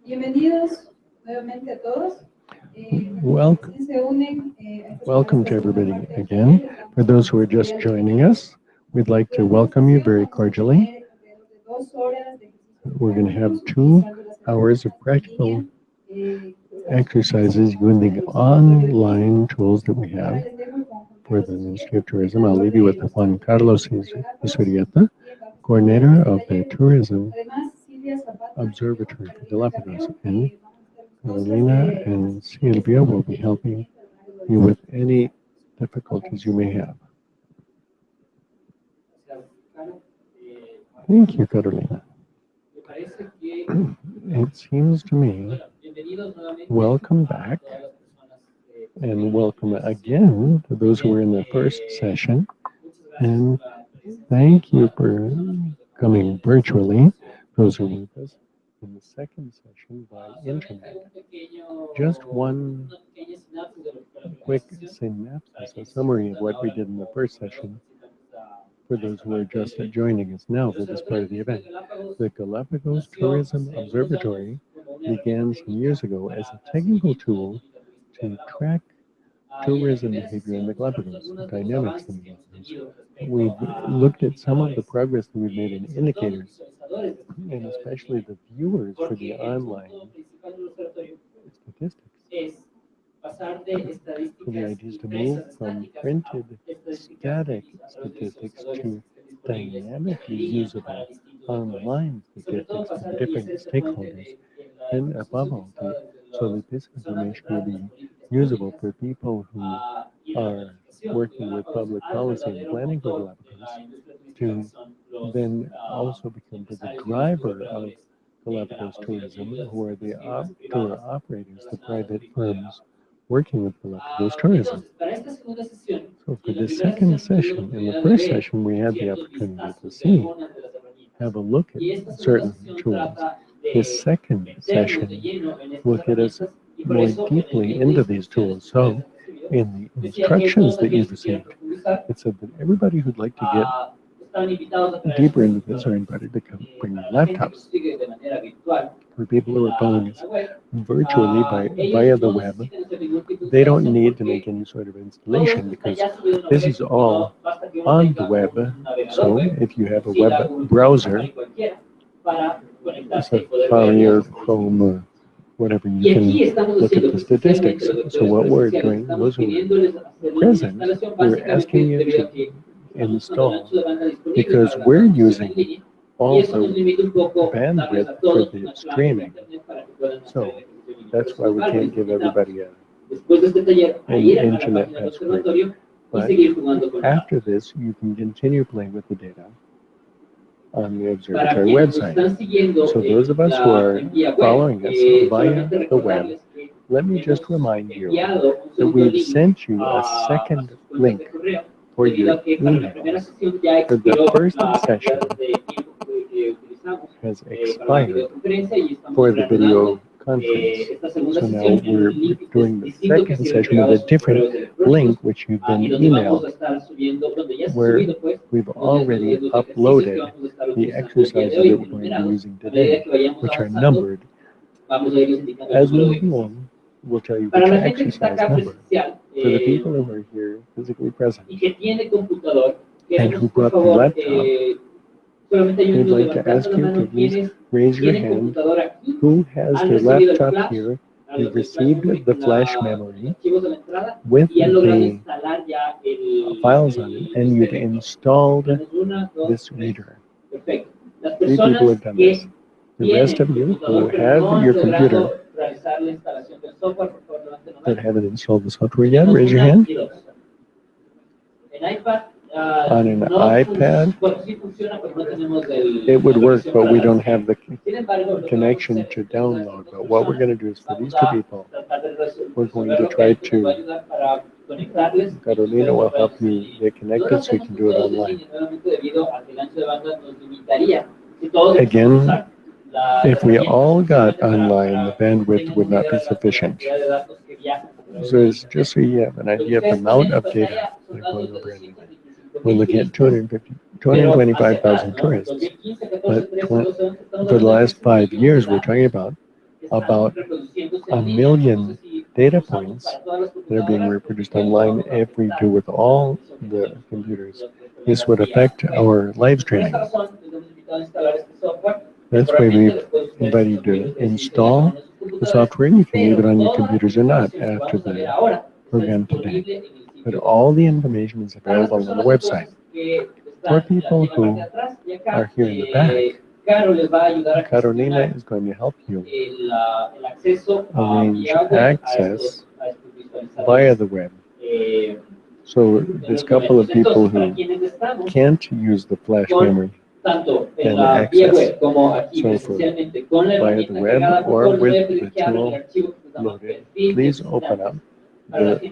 Bienvenidos nuevamente a todos. Welcome to everybody again. For those who are just joining us, we'd like to welcome you very cordially. We're going to have 2 hours of practical exercises using the online tools that we have for the Ministry of Tourism. I'll leave you with Juan Carlos Isurieta, coordinator of the Tourism Observatory for Galapagos, and Carolina and Silvia will be helping you with any difficulties you may have. Thank you, Carolina. It seems to me, welcome back, and welcome again to those who were in the first session, and thank you for coming virtually, those who were with us in the second session by internet. Just one quick synopsis, a summary of what we did in the first session for those who are just joining us now for this part of the event. The Galapagos Tourism Observatory began some years ago as a technical tool to track tourism behavior in the Galapagos, dynamics in the Galapagos. We've looked at some of the progress that we've made in indicators, and especially the viewers for the online statistics. So the idea is to move from printed static statistics to dynamically usable online statistics for different stakeholders, and above all, so that this information will be usable for people who are working with public policy and planning for Galapagos, to then also become the driver of Galapagos tourism, who are the tour operators, the private firms working with Galapagos tourism. So for the second session, in the first session, we had the opportunity to have a look at certain tools. This second session will get us more deeply into these tools. So in the instructions that you've received, it said that everybody who'd like to get deeper into this are invited to come bring their laptops. For people who are following us virtually via the web, they don't need to make any sort of installation because this is all on the web. So if you have a web browser, Safari or Chrome or whatever, you can look at the statistics. So what we're doing, those who are present, we're asking you to install, because we're using all the bandwidth for the streaming. So that's why we can't give everybody an internet password. But after this, you can continue playing with the data on the observatory website. So those of us who are following us via the web, let me just remind you that we've sent you a second link for your emails. For the first session has expired for the video conference. So now we're doing the second session with a different link, which you've been emailed, where we've already uploaded the exercises that we're going to be using today, which are numbered. As we move along, we'll tell you which exercise number. For the people who are here physically present and who brought their laptop, we'd like to ask you to please raise your hand. Who has their laptop here? You've received the flash memory with the files on it, and you've installed this reader. 3 people have done this. The rest of you who have your computer that haven't installed the software yet, raise your hand. On an iPad, it would work, but we don't have the connection to download. But what we're going to do is for these 2 people, we're going to try to, Carolina will help you get connected so you can do it online. Again, if we all got online, the bandwidth would not be sufficient. So it's just so you have an idea of the amount of data we're going over anyway. We're looking at 225,000 tourists, but for the last 5 years, we're talking about 1 million data points that are being reproduced online if we do with all the computers. This would affect our live streaming. That's why we've invited you to install the software. You can leave it on your computers or not after the program today. But all the information is available on the website. For people who are here in the back, Carolina is going to help you arrange access via the web. So there's a couple of people who can't use the flash memory and access. So for via the web or with the tool loaded, please open up the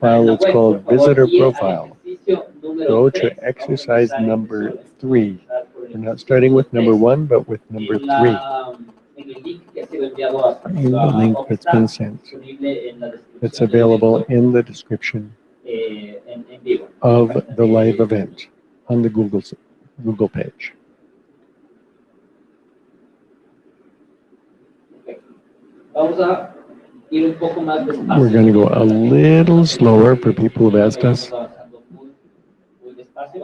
file that's called Visitor Profile. Go to exercise number 3. We're not starting with number 1, but with number 3. In the link that's been sent. It's available in the description of the live event on the Google page. We're going to go a little slower for people who've asked us.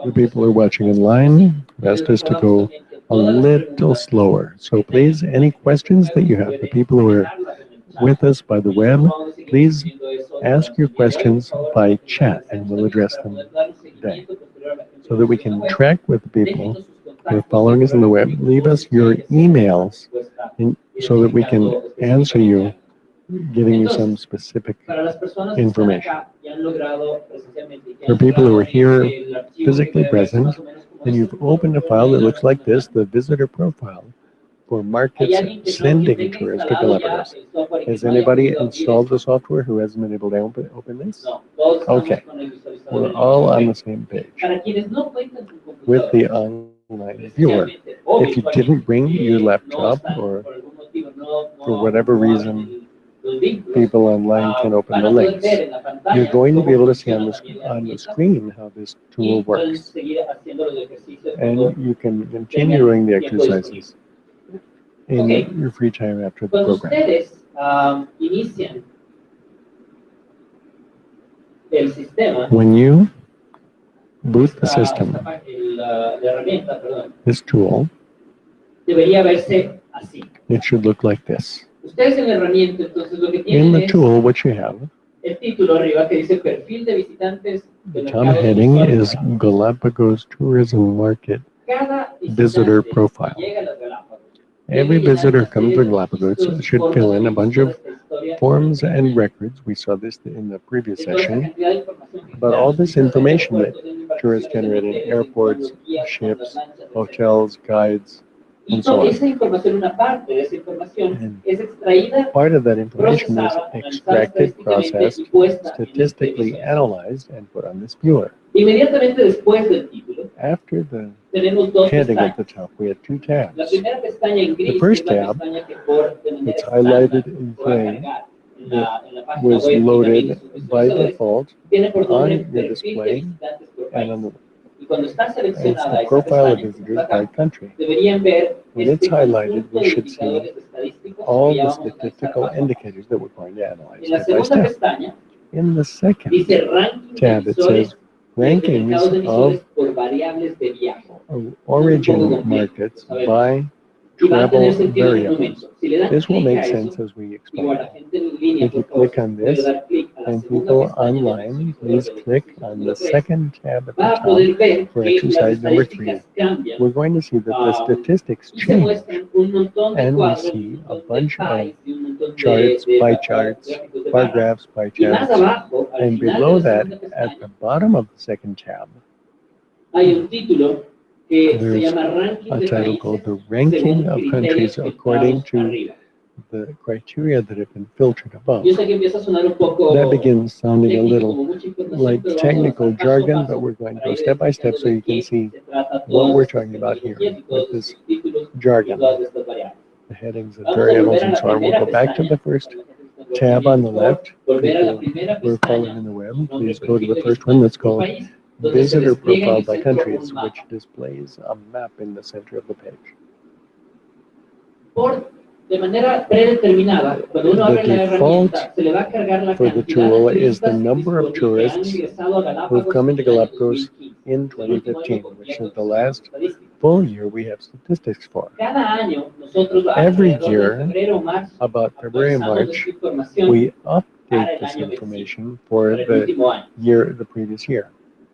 The people who are watching online have asked us to go a little slower. So please, any questions that you have, the people who are with us by the web, please ask your questions by chat and we'll address them today. So that we can track with the people who are following us on the web, leave us your emails so that we can answer you, giving you some specific information. For people who are here physically present, and you've opened a file that looks like this, the visitor profile for markets sending tourists to Galapagos. Has anybody installed the software who hasn't been able to open this? Okay, we're all on the same page with the online viewer. If you didn't bring your laptop or for whatever reason people online can open the links, you're going to be able to see on the screen how this tool works. And you can continue doing the exercises in your free time after the program. When you boot the system, this tool, it should look like this. In the tool, what you have, the top heading is Galapagos Tourism Market Visitor Profile. Every visitor who comes to Galapagos should fill in a bunch of forms and records. We saw this in the previous session about all this information that tourists generated, airports, ships, hotels, guides, and so on. And part of that information is extracted, processed, statistically analyzed, and put on this viewer. After the tenemos dos heading at pestañas. the top, we have two tabs. La primera pestaña en gris The first es la tab, pestaña que por de manera it's estándar highlighted in se va a gray, cargar en that la página was web y también en loaded sus by visualizadores. default Tiene por nombre on your perfil de display visitantes por and país. on the Y cuando está it's seleccionada the esa profile of pestaña, visitors acá, by country. deberían ver When it's este highlighted, conjunto we de should see indicadores estadísticos all que ya the vamos a analizar statistical paso a paso. indicators that we're going to analyze En la step by segunda step. pestaña In the second dice ranking de tab, it emisores says de mercados de rankings emisores of por variables de viaje. origin markets by Y va a tener travel sentido en un variables. momento. Si le dan This will clic a make eso, sense as we explain. igual la gente en línea, If you por favor, click on puede this, dar clic a la and segunda people pestaña de online, los please indicadores click de on número the 3. second tab at Va the a poder top ver for que las exercise number 3. estadísticas cambian We're going to see that the statistics y se change, muestran un montón de and we cuadros, see a un montón de bunch of pies y un montón charts, de pie charts, gráficos de bar barra. graphs, pie Y más charts, abajo, al and final below de la that, segunda at pestaña, the bottom of the second tab, hay un título que se there's llama Ranking a de title países called The según Ranking of criterios Countries According filtrados to arriba. the criteria that have been filtered above. Yo sé que empieza a sonar un poco That begins sounding a técnico, little como mucha información, like pero vamos a technical avanzar paso a jargon, paso but we're going to para go ir step by step so explicando de you can qué see se trata what todas we're estas talking about here terminologías y with todos this estos títulos y jargon. todas estas variables. The headings and Vamos a volver variables a and la so on. We'll primera go back to pestaña. the first Para la gente que está tab on the por favor, left. volver a la People primera who are pestaña. following in the web, Nombre, please go to perfil the de first one that's visitantes por called país, donde se Visitor despliega en Profile el by centro Countries, un which mapa. displays a map in the center of the page. De manera predeterminada, cuando uno abre la herramienta, se le va a cargar la For the cantidad tool de is the turistas number of que han tourists ingresado a who've Galápagos come into en el año Galapagos 2015, in el último 2015, año which is completo the que last tenemos estadísticas. full year we have statistics for. Cada año, nosotros Every alrededor de year, febrero o marzo, about February and actualizamos March, esta información we para update el this año vencido, information for para el the último año. the previous year.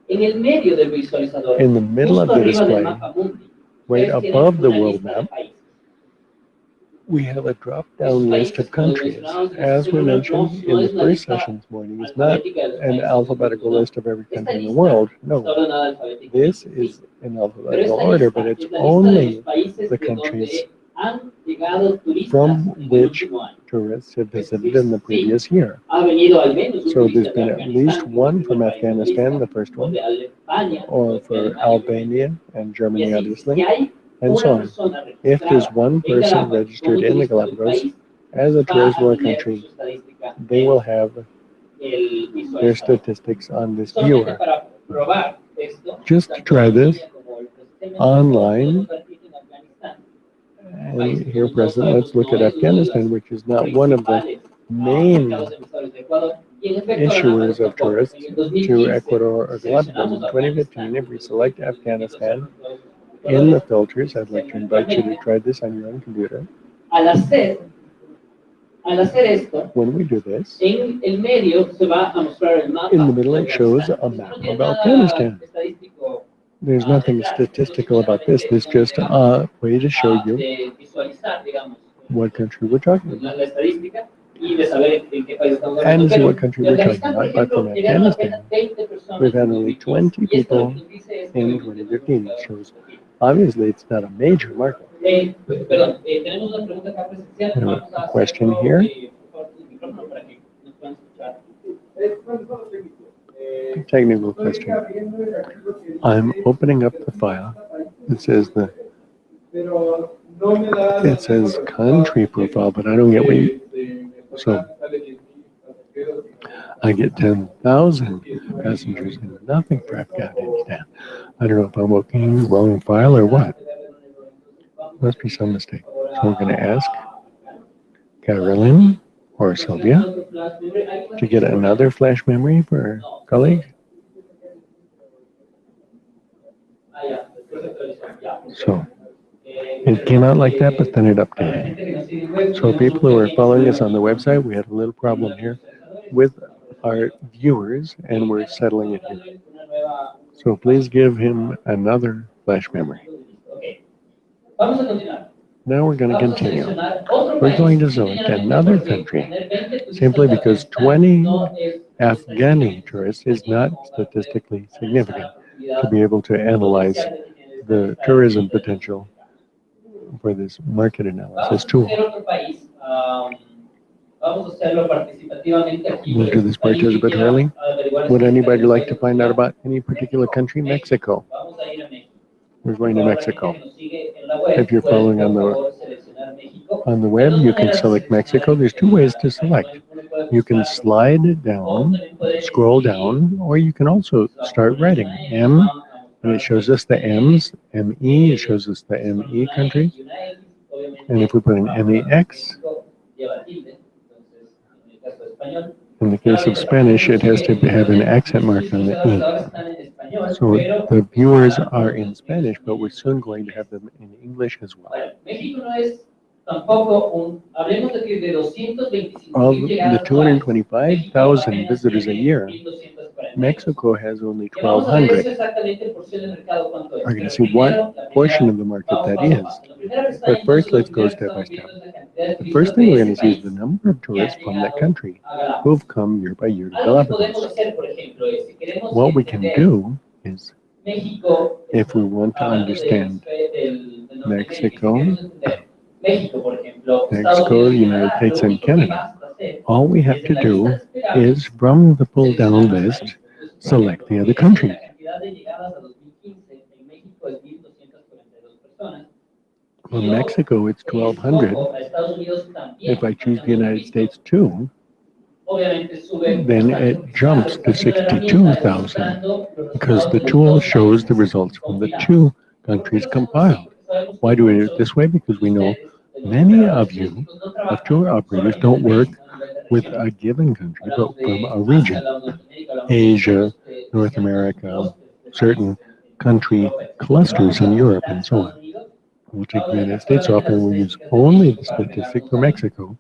En el medio del visualizador, In the middle of justo the arriba del display, mapa mundi, right ustedes tienen above the una world lista de map, países. we have a drop-down list of countries. As we mentioned in the first session this morning, it's not an alphabetical list of every country in the world. No, this is in alphabetical order, but it's only the countries from which tourists have visited in the previous year. So there's been at least one from Afghanistan, the first one, or for Albania and Germany, obviously, and so on. If there's one person registered in the Galapagos as a tourist for a country, they will have their statistics on this viewer. Just to try this online, and here present, let's look at Afghanistan, which is not one of the main issuers of tourists to Ecuador or Galapagos. In 2015, if we select Afghanistan in the filters, I'd like to invite you to try this on your own computer. When we do this, in the middle it shows a map of Afghanistan. There's nothing statistical about this. This is just a way to show you what country we're talking about. And to see what country we're talking about. But from Afghanistan, we've had only 20 people in 2015. It shows, obviously, it's not a major market. A question here. Technical question. I'm opening up the file. It says country profile, but I don't get what you. So I get 10,000 passengers and nothing for Afghanistan. I don't know if I'm opening the wrong file or what. Must be some mistake. So we're going to ask Carolyn or Sylvia to get another flash memory for our colleague. So it came out like that, but then it updated. So people who are following us on the website, we had a little problem here with our viewers, and we're settling it here. So please give him another flash memory. Now we're going to continue. We're going to select another country simply because 20 Afghani tourists is not statistically significant to be able to analyze the tourism potential for this market analysis tool. We'll do this participatorily. Would anybody like to find out about any particular country? Mexico. We're going to Mexico. If you're following on the web, you can select Mexico. There's two ways to select. You can slide it down, scroll down, or you can also start writing M, and it shows us the M's, ME, it shows us the ME country. And if we put an MEX, in the case of Spanish, it has to have an accent mark on the E. So the viewers are in Spanish, but we're soon going to have them in English as well. Of the 225,000 visitors a year, Mexico has only 1,200. We're going to see what portion of the market that is. But first, let's go step by step. The first thing we're going to see is the number of tourists from that country who've come year by year to Galapagos. What we can do is, if we want to understand Mexico, the United States, and Canada, all we have to do is, from the pull-down list, select the other countries. For Mexico, it's 1,200. If I choose the United States too, then it jumps to 62,000 because the tool shows the results from the two countries compiled. Why do we do it this way? Because we know many of you, of tour operators, don't work with a given country, but from a region. Asia, North America, certain country clusters in Europe, and so on. We'll take the United States off and we'll use only the statistic for Mexico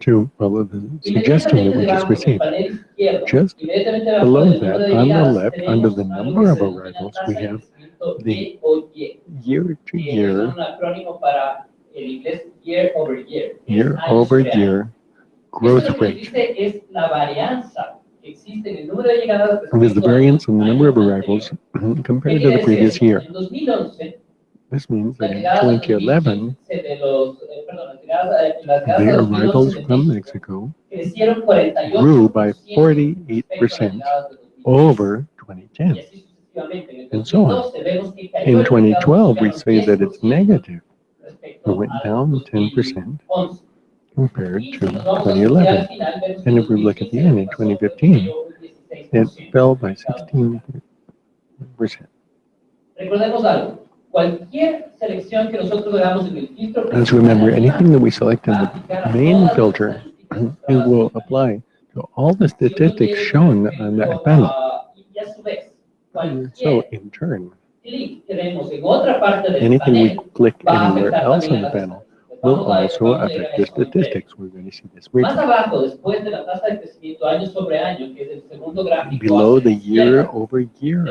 to follow the suggestion that we just received. Just below that, on the left, under the number of arrivals, we have the year-to-year, year-over-year growth rate. And there's the variance in the number of arrivals compared to the previous year. This means that in 2011, the arrivals from Mexico grew by 48% over 2010, and so on. In 2012, we say that it's negative. It went down 10% compared to 2011. And if we look at the end, in 2015, it fell by 16%. Let's remember, anything that we select in the main filter, it will apply to all the statistics shown on that panel. So, in turn, anything we click anywhere else on the panel will also affect the statistics. We're going to see this briefly. Below the year-over-year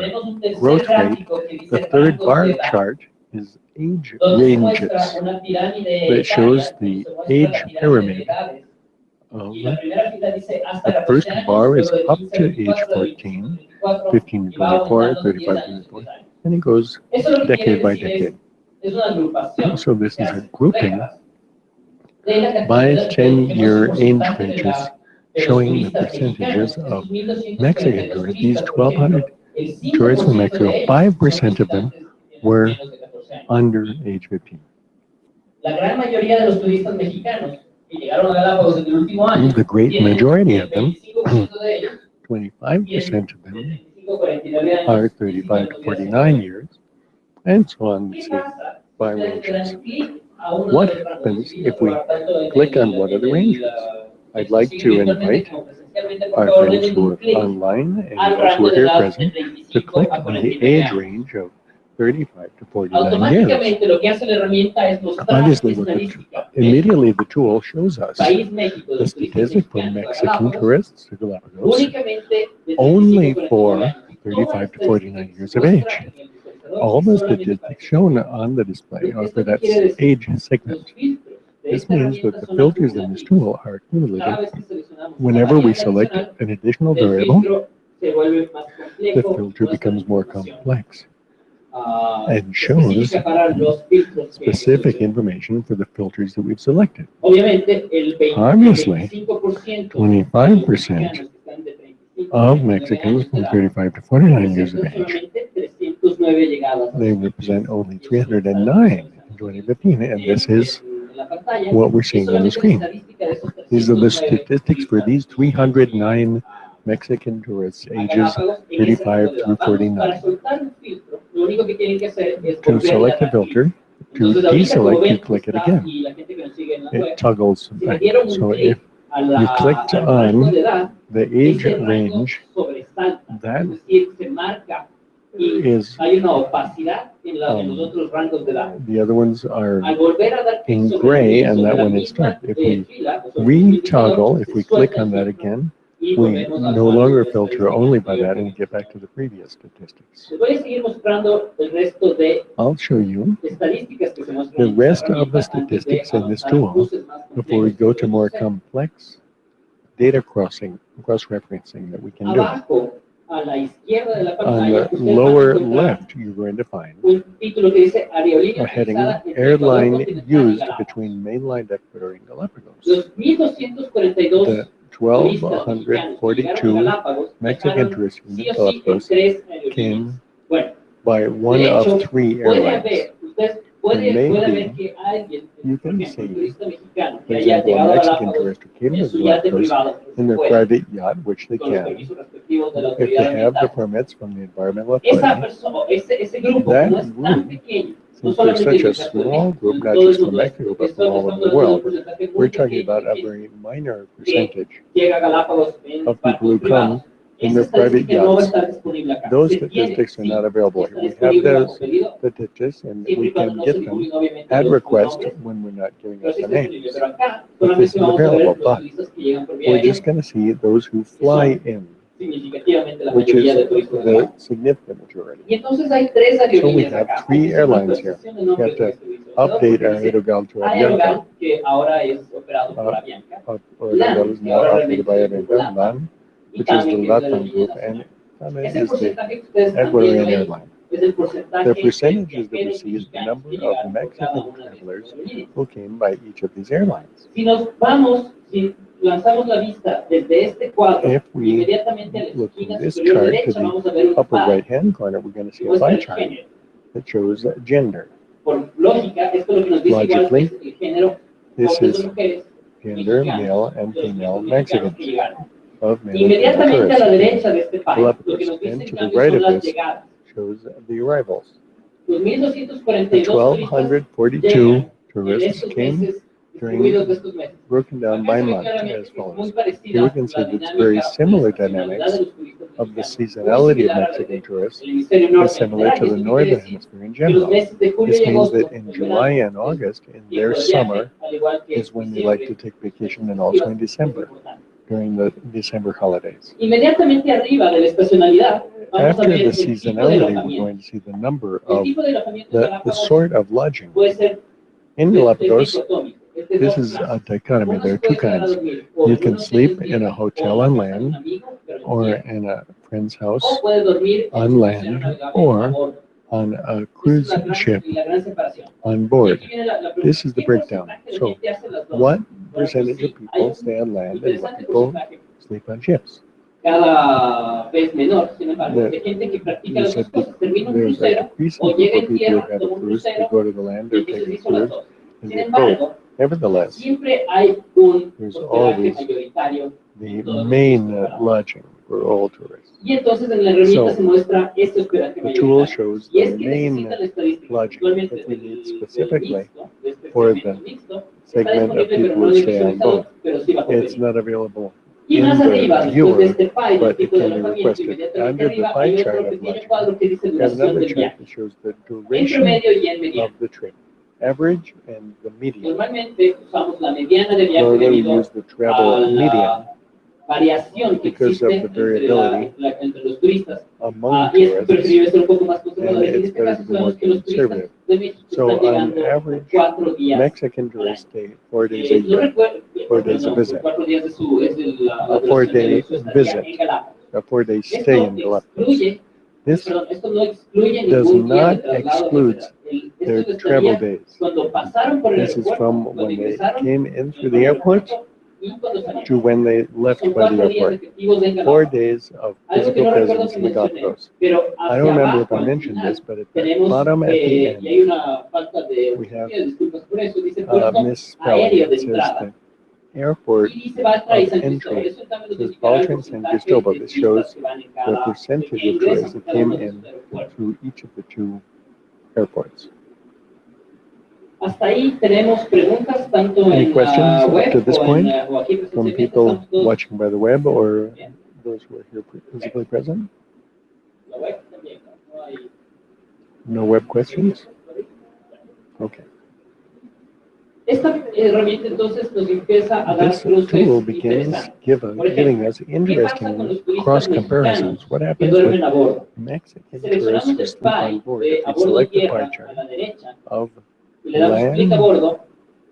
growth rate, the third bar chart is age ranges. That shows the age pyramid of the first bar is up to age 14, 15 to 24, 35 to 24, and it goes decade by decade. So this is a grouping by 10-year age ranges, showing the percentages of Mexican tourists. These 1,200 tourists from Mexico, 5% of them were under age 15. The great majority of them, 25% of them, are 35 to 49 years, and so on, by ranges. What happens if we click on one of the ranges? I'd like to invite our friends who are online and those who are here present to click on the age range of 35 to 49 years. Obviously, immediately the tool shows us the statistic for Mexican tourists to Galapagos only for 35 to 49 years of age. All the statistics shown on the display are for that age segment. This means that the filters in this tool are accumulated. Whenever we select an additional variable, the filter becomes more complex and shows specific information for the filters that we've selected. Obviously, 25% of Mexicans from 35 to 49 years of age. solamente 309 llegadas. They represent only 309 in 2015, and this is En la pantalla, what we're es seeing on the solamente la screen. estadística de esos These are the 309 statistics for these 309 Mexican tourists a ages Galápagos en ese 35 rango de through edad. Vamos, para 49. soltar un filtro, lo único que tienen que hacer es To volverle a select the dar clic. filter, to Entonces, ahorita, como deselect, you ven, click it está, again. y la gente que nos sigue en la web, It toggles si le back. dieron un So if clic a you clicked al rango on de edad, the age ese rango range, sobresalta, that es decir, se marca y is hay una opacidad en los um, otros rangos de edad. the other ones are Al volver a dar clic in sobre gray, and sobre that la one is misma, dark. If we fila, o sobre el mismo indicador, retoggle, if se we suelta click el on that filtro again, y we volvemos al no rango longer de filter estadística only que by that and habíamos. get back to the previous statistics. Les voy a seguir mostrando el resto de I'll show you estadísticas que se muestran the en esta rest of the herramienta antes de statistics in this avanzar a tool cruces más before we complejos que go to more podemos hacer. complex data cross-referencing that we can do. Abajo, a la izquierda de la On pantalla, the ustedes van a lower encontrar left, you're going to find un título que dice aerolínea a heading, utilizada entre Ecuador airline continental y used Galápagos. between mainland Ecuador and Galapagos. Los 1,242 The turistas mexicanos que llegaron a 1,242 Galápagos Mexican viajaron tourists from sí o sí en Galapagos 3 aerolíneas. came Bueno, by one de hecho, of three puede airlines. haber, usted And puede maybe ver que alguien, you por can ejemplo, un see, turista mexicano que for haya example, a llegado a Mexican Galápagos tourist who came en to su yate Galapagos privado, in their puede, private yacht, which they con los can, permisos respectivos de la if they autoridad have the ambiental. permits from the environmental Esa authority. persona, ese grupo, That como es tan group, pequeño, no since they're solamente such en a el caso de small México, group, en not todo el just from mundo, Mexico, but from estamos all over the hablando de un world, porcentaje muy we're talking pequeño about a de very minor que percentage llega a Galápagos en of people who barcos privados. come in Esa their private estadística no va a yachts. estar disponible acá. Those Se tiene, statistics are sí, not available está here. We have disponible bajo those pedido, statistics and siempre we y cuando can no se get them divulguen obviamente at los request nombres, when we're not giving pero out sí the está disponible. names. Pero acá But this solamente is vamos a ver available, los but turistas que llegan por vía we're aérea, just going to see those who fly in, significativamente la which mayoría is de turistas de the Galápagos. significant majority. Y entonces hay 3 So we aerolíneas have acá. 3 Hay que hacer una airlines here. actualización de We nombre have de to este visualizador update porque our dice Aerogal to Aerogal, Avianca. que ahora es operado por Avianca, Aerogal is now operated by Avianca, LAN, y which is the también que es la LATAM group, aerolínea and nacional. TAME Ese is the porcentaje que ustedes están Ecuadorian viendo ahí airline. es el porcentaje The de percentages that we viajeros see is the mexicanos number que of llegaron por cada Mexican una de estas travelers aerolíneas. who came by each of these airlines. Si nos vamos, si lanzamos la vista desde este cuadro, If we inmediatamente a la look esquina in this superior chart to derecha vamos a ver the un upper par right-hand corner, we're going to que see a muestra pie el chart género. that shows gender. Por lógica, esto lo que nos dice igual Logically, es el género this hombres o is mujeres gender, mexicanos, male and los female mexicanos Mexicans, que llegaron. of male and female Inmediatamente a la tourists. derecha de este pie, lo que Galapagos, nos dice and en to the cambio right son of las this llegadas. shows the arrivals. Los The 1,242 turistas 1,242 llegan en tourists estos came meses, during, distribuidos de estos meses. broken down Acá by se ve month claramente as que es muy follows. Here parecida we can see la that it's very dinámica o la similar estacionalidad dynamics de los turistas of the mexicanos, muy seasonality of similar a la Mexican del tourists hemisferio is norte en similar general. to Y the esto quiere northern decir hemisphere in que los general. meses de julio This y means agosto, that in el July verano, and August, in tiempo their de viaje, summer, al igual que is when they like to take vacation, and also in December, during the December holidays. Inmediatamente arriba de la estacionalidad, vamos a After ver the el tipo de seasonality, we're alojamiento. going to see the number El of tipo de alojamiento en the Galápagos sort of lodging. puede ser In Galapagos, dicotómico. Es de this dos is a clases. dichotomy. Uno There se are two puede quedar a kinds. dormir o You en un can hotel sleep en in a tierra, hotel o on en la casa de un land amigo, pero en or tierra. in a friend's O house puede dormir en on un crucero land navegable a or bordo. on a Esa es cruise la ship gran separación. on Y board. aquí viene la pregunta. This is the ¿Qué breakdown. porcentaje de So, gente hace las dos? what Bueno, pues percentage of sí, hay people un stay on land and what interesante people porcentaje, sleep on ships? cada vez menor, sin embargo, The- de gente que practica There's las dos cosas. Termina un there's a crucero decreasing o group llega of en people who tierra, have toma a un cruise, they crucero go to the land y or take entonces a hizo las cruise, dos. and Sin they both. embargo, Nevertheless, siempre hay un there's hospedaje always mayoritario. the main lodging for all tourists. Y entonces en la herramienta So, se muestra este hospedaje The tool mayoritario. shows Y the es que main necesita la estadística lodging actualmente that we need del specifically mixto, de este for segmento the mixto. Está segment of disponible, pero people no who en el stay on visualizador, board. pero sí bajo It's pedido. not available Y in más arriba, the después de viewer, este pie del but it tipo de can be alojamiento, requested. inmediatamente Under the arriba pie hay chart otro of pequeño lodging, cuadro que dice we have duración another del chart viaje. that shows the En duration promedio y en mediano. of the trip, average and the median. Normalmente usamos la mediana de viaje Normally we debido use the a travel median la variación que because of existe the variability entre los turistas. among Y es tourists, preferible ser un poco más and conservadores. En it's este better caso to be more sabemos que los turistas conservative. de México So están on llegando average, 4 días. Mexican tourists stay 4 days a No year, recuerdo, 4 days a no, visit. 4 días de su, es la A duración de 4-day su estadía visit, en Galápagos. a 4-day stay Esto in Galapagos. excluye, This esto no excluye does ningún día de not traslado, exclude etcétera. Esto their es la travel estadía days. cuando pasaron por el This is aeropuerto, from cuando when they ingresaron came in through por the el airport y cuando salieron. to when they left Son by the 4 días airport. efectivos en 4 Galapagos. days of Algo que physical no recuerdo presence si in the mencioné, Galapagos. pero I hacia don't remember if abajo I al mentioned final this, but at the tenemos, bottom at the y end, hay una falta de we have disculpas por eso, dice puerto misspelling. aéreo de It says entrada. the airport Y dice Baltra y of San Cristóbal. entry. Eso también It nos says indicará el Baltra and San porcentaje Cristobal. de This turistas shows que van en the cada, percentage que of ingresan tourists por that cada came uno de in esos aeropuertos. through each of the 2 airports. Hasta ahí tenemos preguntas tanto Any en questions la up web to this o, point o aquí from presencialmente. people Estamos todos watching by the web or bien. those who are here physically present? La web también, no hay. No web questions? Okay. Esta herramienta entonces nos empieza a dar This cruces tool begins interesantes. Por giving ejemplo, us ¿qué pasa con los interesting turistas cross mexicanos comparisons. What que happens with duermen a bordo? Mexican Seleccionamos tourists who el sleep on spy board? de If a we bordo select the tierra pie a chart la derecha of y le damos clic a land bordo,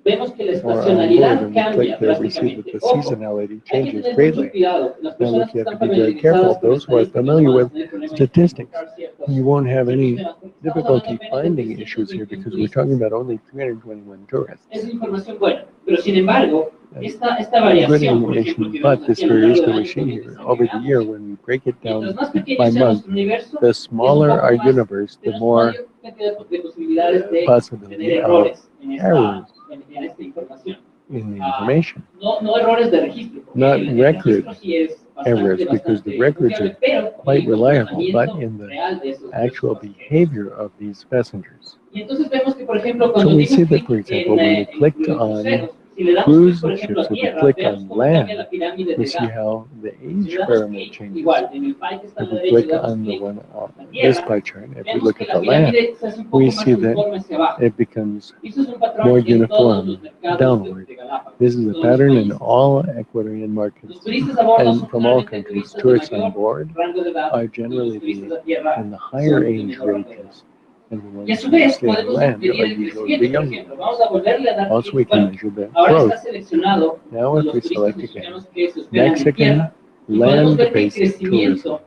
vemos que la or on board estacionalidad and we cambia click there, we see that drásticamente. the Ojo, seasonality hay que changes tener mucho greatly. cuidado. Las Now personas look, que you have están to be very careful. familiarizadas con Those who are estadísticas familiar no van a with tener problema en statistics, encontrar ciertas you won't have any situaciones. Estamos hablando difficulty apenas de finding 321 issues here because we're talking turistas. about only 321 tourists. Es información buena, pero sin embargo, esta Good variación, por ejemplo, information, que but vemos this aquí a lo largo variation del that we año see cuando here over the year, desagregamos, when we break it mientras down más pequeño by sea month, nuestro universo, the es un smaller poco our más, universe, the tenemos more mayor cantidad de posibilidades de tener possibility of errores errors en esta información. in the information. No errores de registro, porque Not el record registro sí es errors, because the records confiable, are pero quite el reliable, but comportamiento in the real de esos actual pasajeros. behavior of these passengers. Y entonces vemos que, por ejemplo, So cuando we dimos see that, clic for example, when we en clicked on cruceros, si le damos clic, cruise por ejemplo, ships, a if we tierra, click veamos on cómo cambia land, la pirámide we de see edad. how the Si age le damos pyramid clic, changes. igual, en el pie que está a If la we derecha, le click damos on the clic one on a this tierra, pie chart, if we vemos look que at la the land, pirámide se hace un poco we más see that uniforme hacia abajo. it becomes Y eso es un more patrón en todos uniform los mercados downward. de Galápagos, This is en a todos los pattern in países. all Ecuadorian markets Los turistas a bordo and son from all generalmente countries. turistas de Tourists on mayor board rango de edad are y los generally turistas the, a tierra in the higher son de age menor rango de edad. ranges, and the Y a ones su who vez stay on podemos land medir are el usually the crecimiento, por younger ejemplo. ones. Vamos a volverle a dar Also, clic. we can Bueno, measure the ahora growth. está seleccionado Now, if los we turistas select again mexicanos que se hospedan en Mexican tierra y podemos ver que el land-based tourism, crecimiento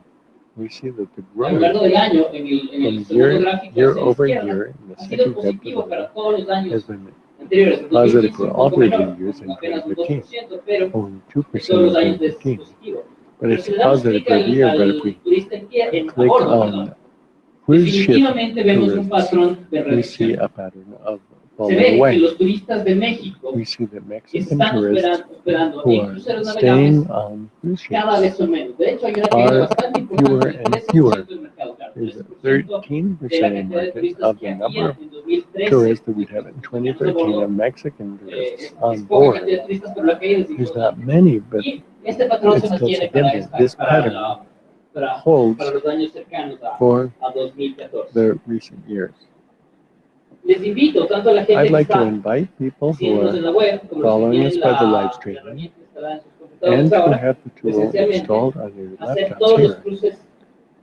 we see that the a lo growth largo del año en el from segundo year, gráfico year hacia la over izquierda year in the ha sido second graph to the positivo para right todos los has años been anteriores. En positive 2015 for un all poco previous menor, years in apenas un 2015, 2%, pero only en 2% todos los in años es 2015. positivo. But Pero it's si le damos positive clic for every year, but if we turista a click bordo, on cruise ship definitivamente vemos un tourists, patrón de we see reducción. a pattern of Se falling ve que away. los turistas de México We see that que Mexican están tourists hospedando who en are cruceros staying navegables on cruise cada vez ships son menos. De hecho, hay una caída are bastante fewer importante, and del fewer. 13% del mercado, claro, There's a 13% de la 13% cantidad de market turistas of que the number había of en 2013 tourists that we'd have in mexicanos a 2013 bordo. of Mexican tourists Es on poca board. cantidad de turistas, pero la caída es There's not importante. many, but Y este patrón it's se still mantiene para, significant. This pattern para holds los años cercanos for a 2014. the recent years. Les invito tanto a la gente I'd que like to está invite people who siguiéndonos are en la web, como los que following tienen us by the live la stream herramienta instalada en sus and computadores who ahora, have the tool esencialmente installed on their hacer laptops todos los here. cruces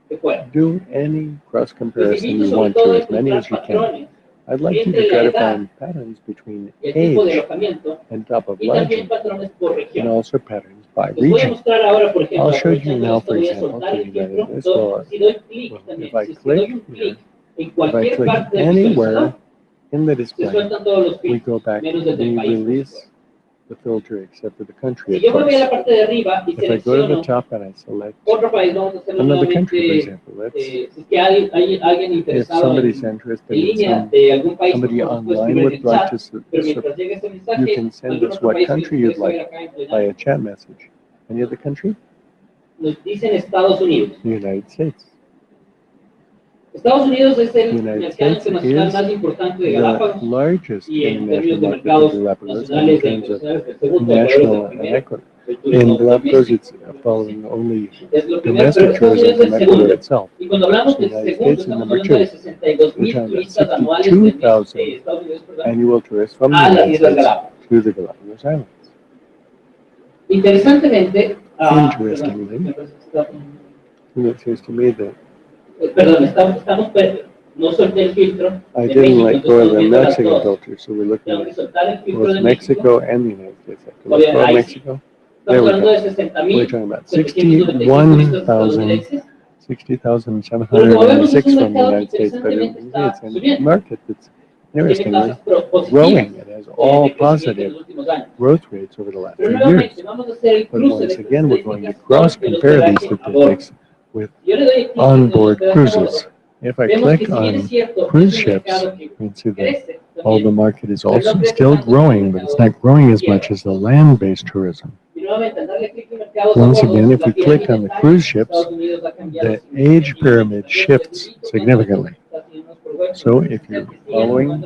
que puedan. Do any cross Les comparison invito you sobre want todo to, a as many encontrar as you can. patrones I'd like you entre to la try to edad find patterns between y el tipo de age alojamiento and type of y también lodging, patrones por and región. also patterns by Les voy a region. mostrar ahora, por ejemplo, I'll show you aprovechando now, esto, for voy a example, soltar el taking that filtro. in this, well, Si doy clic if también, I si es que click doy un here, clic en if I cualquier click parte del anywhere visualizador, in the se display, sueltan todos los we filtros, go back, menos el del we país, por release supuesto. the filter except for the country, Si of yo me voy a la course. parte de arriba y If I go to the selecciono top and I select otro país, vamos a hacerlo another country, for nuevamente. example, let's, Si es que hay alguien if interesado somebody's en interested in línea de algún país, somebody nos puede online escribir en would el like chat, to, pero mientras llegue este you mensaje, can send algún us otro what país que country les you'd interese ver like acá en by plenario. a chat message. Any other country? Nos dicen Estados Unidos. The United States. Estados Unidos es el United mercado States internacional is más importante de the Galápagos largest y en international términos de market of mercados Galapagos in nacionales e terms of internacionales, el segundo, Ecuador es national el and primero, Ecuador. el In turismo Galapagos, it's doméstico following only es lo primero, pero domestic Estados tourism Unidos es from el Ecuador segundo. itself. Y cuando hablamos The del United segundo, States is estamos number hablando de 2. 62,000 We're talking about turistas anuales de, México, 62,000 de Estados Unidos, perdón, annual tourists from the a las United Islas States Galápagos. to the Galapagos Islands. Interesantemente, Interestingly, it seems to me that perdón, no solté el filtro I de didn't México, let entonces go of estamos the viendo las Mexican dos. filter, so we're looking Tengo que at soltar el filtro both de Mexico México. and the United States. After Todavía let's go ahí sí. Mexico. There Estamos we hablando de go. 60,000, We're talking about 796 estadounidenses. Pero como vemos, es 60,796 un from the mercado que United States, but interesantemente it's está a subiendo. market that's interestingly, growing. It has all positive growth rates over the last few years. But once again, we're going to cross-compare these statistics with onboard cruises. If I click on cruise ships, you can see that all the market is also still growing, but it's not growing as much as the land-based tourism. Once again, if we click on the cruise ships, the age pyramid shifts significantly. So if you're following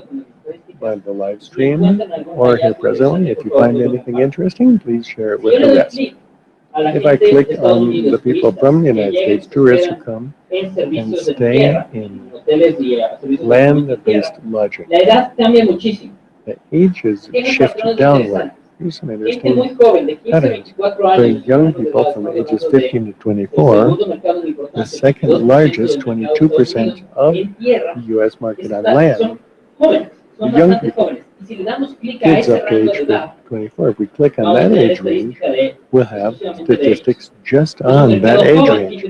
by the live stream or here presently, if you find anything interesting, please share it with the rest. If I click on the people from the United States, tourists who come and stay in land-based lodging, the ages shift downward. Here's some interesting patterns. For young people from ages 15 to 24, the second largest, 22% of the U.S. market on land, the young people, kids up to age 24. If we click on that age range, we'll have statistics just on that age range.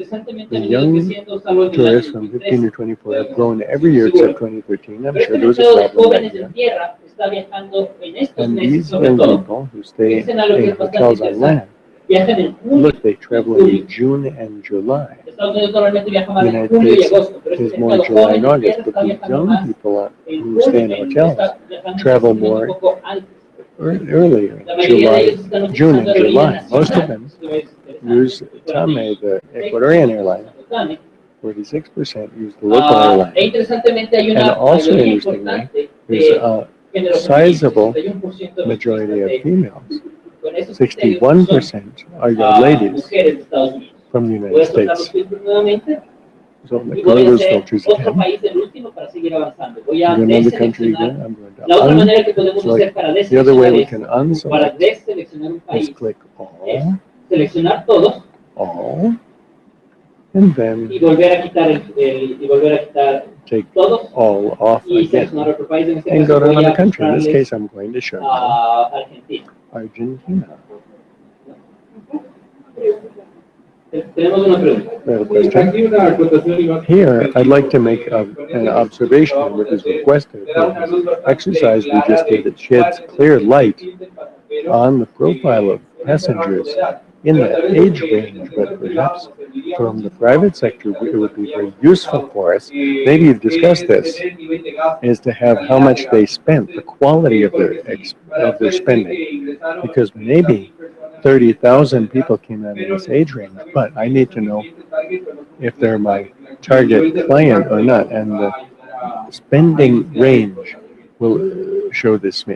The young tourists from 15 to 24 have grown every year except 2013. I'm sure there was a problem that year. And these young people who stay in hotels on land, look, they travel in June and July. The United States is more July and August, but the young people who stay in hotels travel more earlier, June and July. Most of them use TAME, the Ecuadorian airline. 46% use the local airline. And also interestingly, there's a sizable majority of females. 61% are young ladies from the United States. So I'm going to go to those filters again. Go to another country again. I'm going to unselect. The other way we can unselect is click all, and then take all off again and go to another country. In this case, I'm going to show you Argentina. Here, I'd like to make an observation which is requested. The exercise we just did, it sheds clear light on the profile of passengers in that age range, but perhaps from the private sector, it would be very useful for us. Maybe you've discussed this, is to have how much they spent, the quality of their spending, because maybe 30,000 people came out in this age range, but I need to know if they're my target client or not, and the spending range will show this to me.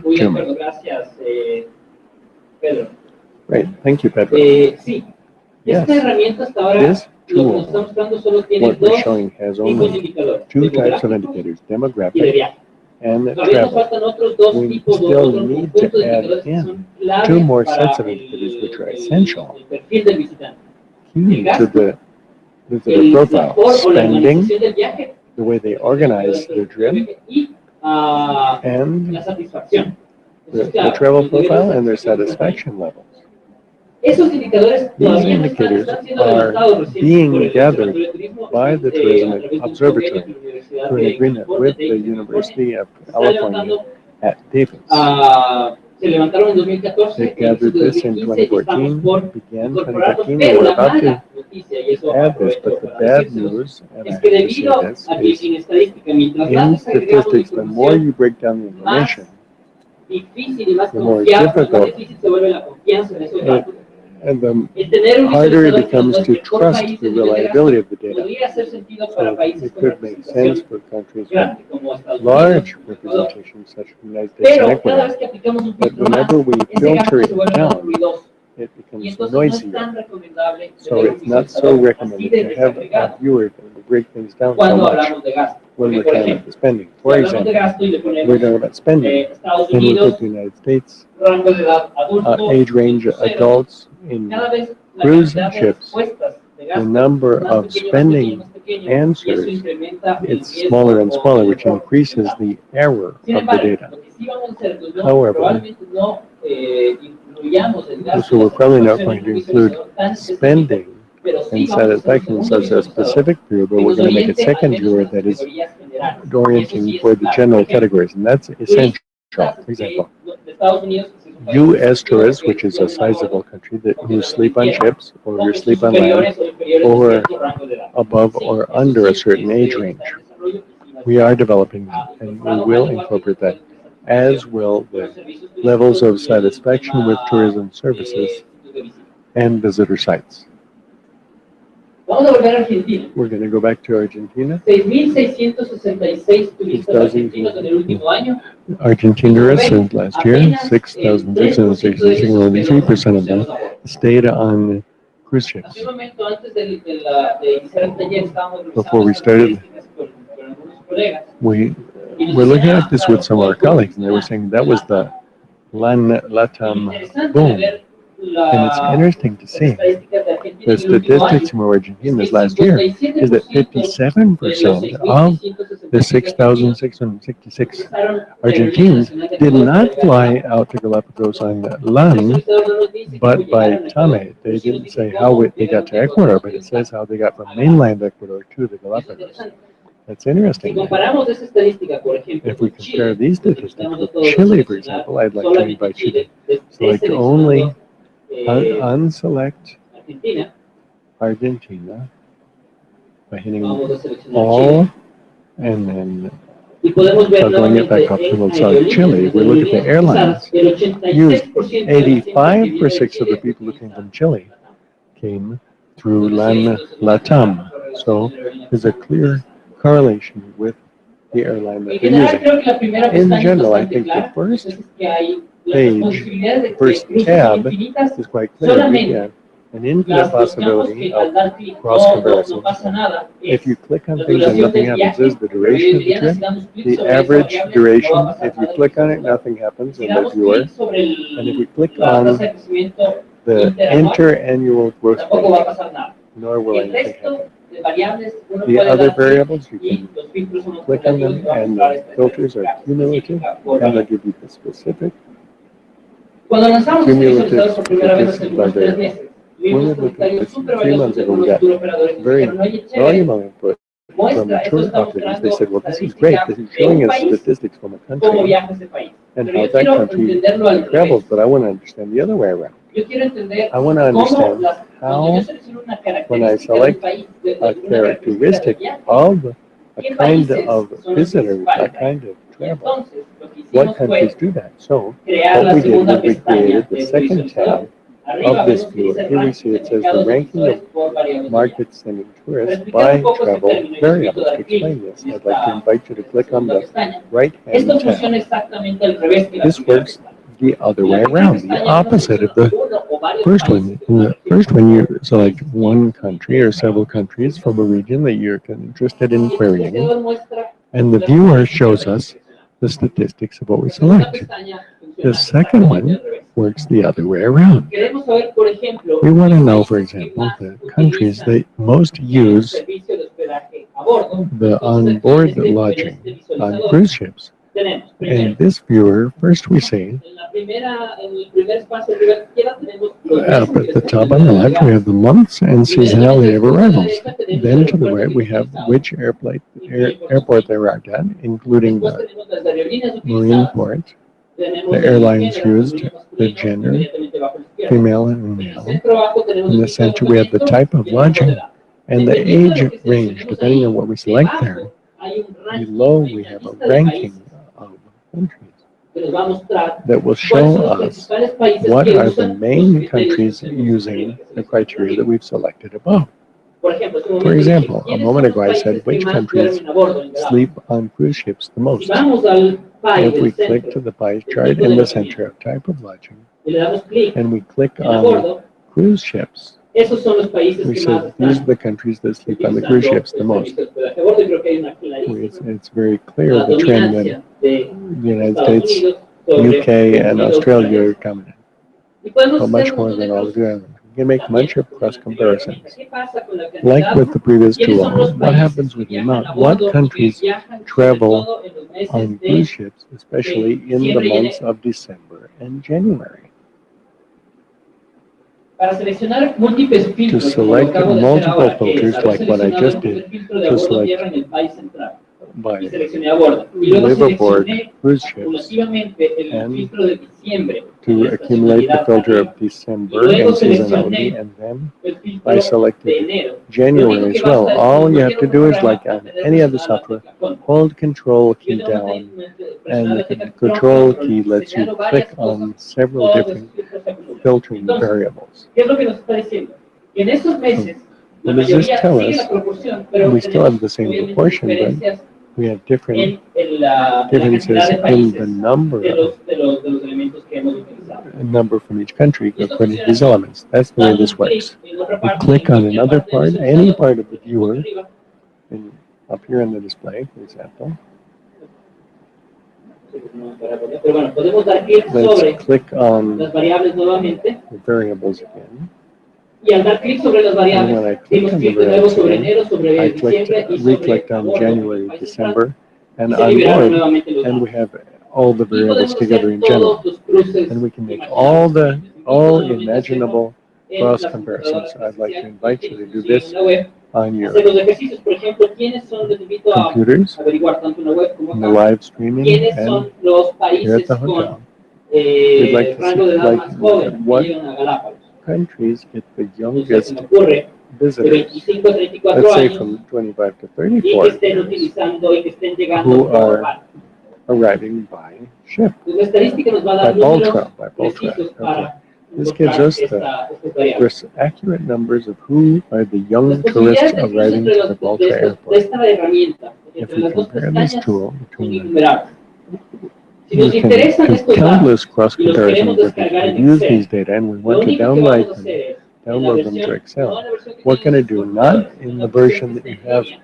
Great, thank you, Pedro. Yes, this tool, what we're showing, has only two types of indicators, demographic and travel. We still need to add in two more sets of indicators which are essential, key to the visitor profile, spending, the way they organize their trip, and the travel profile and their satisfaction levels. These indicators are being gathered by the Tourism Observatory through an agreement with the University of California at Davis. They gathered this in 2014, began 2014, and we're about to add this, but the bad news, and I have to say this, is in statistics, the more you break down the information, the more difficult and the harder it becomes to trust the reliability of the data. So it could make sense for countries with large representation, such as the United States and Ecuador, but whenever we filter it down, it becomes noisier. So it's not so recommended to have a viewer to break things down so much when we're talking about spending. For example, we're talking about spending, and we put the United States age range adults in cruise ships. The number of spending answers, it's smaller and smaller, which increases the error of the data. However, so we're probably not going to include spending and satisfaction is such a specific view, but we're going to make a second viewer that is orienting toward the general categories, and that's essential. For example, U.S. tourists, which is a sizable country, who sleep on ships or who sleep on land, or above or under a certain age range. We are developing that, and we will incorporate that, as will the levels of satisfaction with tourism services and visitor sites. We're going to go back to Argentina. 6.666 turistas argentinos en el último año. Argentina tourists last year, 6,666, only 3% of them stayed on cruise ships. Before we started, we were looking at this with some of our colleagues, and they were saying that was the LATAM boom. And it's interesting to see the statistics from Argentina this last year is that 57% of the 6,666 Argentines did not fly out to Galapagos on land, but by Tame. They didn't say how they got to Ecuador, but it says how they got from mainland Ecuador to the Galapagos. That's interesting. If we compare these statistics with Chile, for example, I'd like to invite you to select only unselect Argentina by hitting all and then going it back up to South Chile. If we look at the airlines, used 85% of the people who came from Chile came through LATAM. So there's a clear correlation with the airline that they're using. In general, I think the first page, first tab is quite clear. We have an infinite possibility of cross comparisons. If you click on things and nothing happens, this is the duration of the trip. The average duration, if you click on it, nothing happens in the viewer. And if you click on the interannual growth rate, nor will anything happen. The other variables, you can click on them, and the filters are cumulative, and they'll give you the specific cumulative statistics by variable. When we looked at this 3 months ago, we got very valuable input from the tour operators. They said, well, this is great. This is showing us statistics from a country and how that country travels, but I want to understand the other way around. I want to understand how, when I select a characteristic of a kind of visitor, a kind of travel, what countries do that? So what we did was we created the second tab of this view. Here we see it says the ranking of markets sending tourists by travel variables. To explain this, I'd like to invite you to click on the right-hand tab. This works the other way around, the opposite of the first one. In the first one, you select one country or several countries from a region that you're interested in querying, and the viewer shows us the statistics of what we select. The second one works the other way around. We want to know, for example, the countries that most use the onboard lodging on cruise ships. And this viewer, first we see, up at the top on the left, we have the months and seasonality of arrivals. Then to the right, we have which airport they arrived at, including the marine port, the airlines used, the gender, female and male. In the center, we have the type of lodging and the age range, depending on what we select there. Below, we have a ranking of countries that will show us what are the main countries using the criteria that we've selected above. For example, a moment ago I said which countries sleep on cruise ships the most. If we click to the pie chart in the center of type of lodging, and we click on cruise ships, we said these are the countries that sleep on the cruise ships the most. It's very clear the trend that the United States, UK, and Australia are coming in. How much more than all of the others. You can make much of cross comparisons. Like with the previous tool, what happens with the amount? What countries travel on cruise ships, especially in the months of December and January? Para seleccionar múltiples To filtros, como lo select acabo de hacer multiple ahora, que es filters haber like what I seleccionado just el primer did, filtro de to a bordo select tierra en el país central. Y by seleccioné a bordo. Y luego live aboard seleccioné cruise ships acumulativamente el and filtro de diciembre, to en la accumulate the estacionalidad filter arriba. of Y December luego and seasonality, seleccioné and then el I filtro de selected enero. Lo January único que as well. basta es All cuando you have to cualquier do otro is, like programa on tener any other presionada la software, tecla control. hold Control Yo key tengo down, presionada la and tecla the Control control, key lets you señalo click varias cosas, on several todos los different filtros se acumulan. filtering Entonces, variables. ¿qué es lo que nos está diciendo? Que en estos meses la What does this mayoría tell sigue us? la proporción, pero We still tenemos have the same obviamente proportion, but diferencias we have different en la differences cantidad de in países the number de of los elementos que hemos utilizado. number from each country Y esto according to funciona these así. elements. That's the way Dando this un clic works. en otra You parte, click en on cualquier another parte del part, any resultado, part of the de viewer, arriba, and up here on the display, for example. pero bueno, podemos dar clic sobre Let's click on las variables nuevamente. the variables again. Y al dar clic sobre las And when I variables, click dimos on the clic de nuevo variables sobre again, enero, sobre I clicked, diciembre y sobre re-clicked on agosto en el January, país central, December, and y se on liberaron board, nuevamente los and we datos. have all the Y variables podemos together hacer in todos general. los cruces And we can make imaginables. all Nuevamente imaginable en cross la comparisons. computadora I'd like to presencial invite y you to que do nos siguen this en la web. on your Hacer los ejercicios, por ejemplo, quiénes son, les invito a computers, averiguar tanto en la web como in the acá, live streaming, quiénes and son los here at países the con hotel. We'd like to see, rango de edad like, más look joven at que what llegan a Galápagos. countries get the Entonces, se youngest me ocurre de visitors, 25 a 34 let's say años from 25 to y que 34 estén years, utilizando y que estén llegando who por are barco. arriving by ship, Pues la estadística nos va a by dar boat números trail, by boat trail. precisos Okay. para This gives encontrar us the estas variables. accurate numbers of who are the Las young tourists posibilidades de cruce arriving entre to the Baltra de airport. esta herramienta, If entre we las dos compare this pestañas, tool son between the innumerables. Si nos we can interesan do estos countless datos cross y los queremos comparisons if we descargar en can use Excel, these data and we lo want to único que download vamos a them, hacer es, en la download them to versión, no Excel. en la versión que What can I tienen do? sus Not computadores, in en the la versión version que that está you en have línea.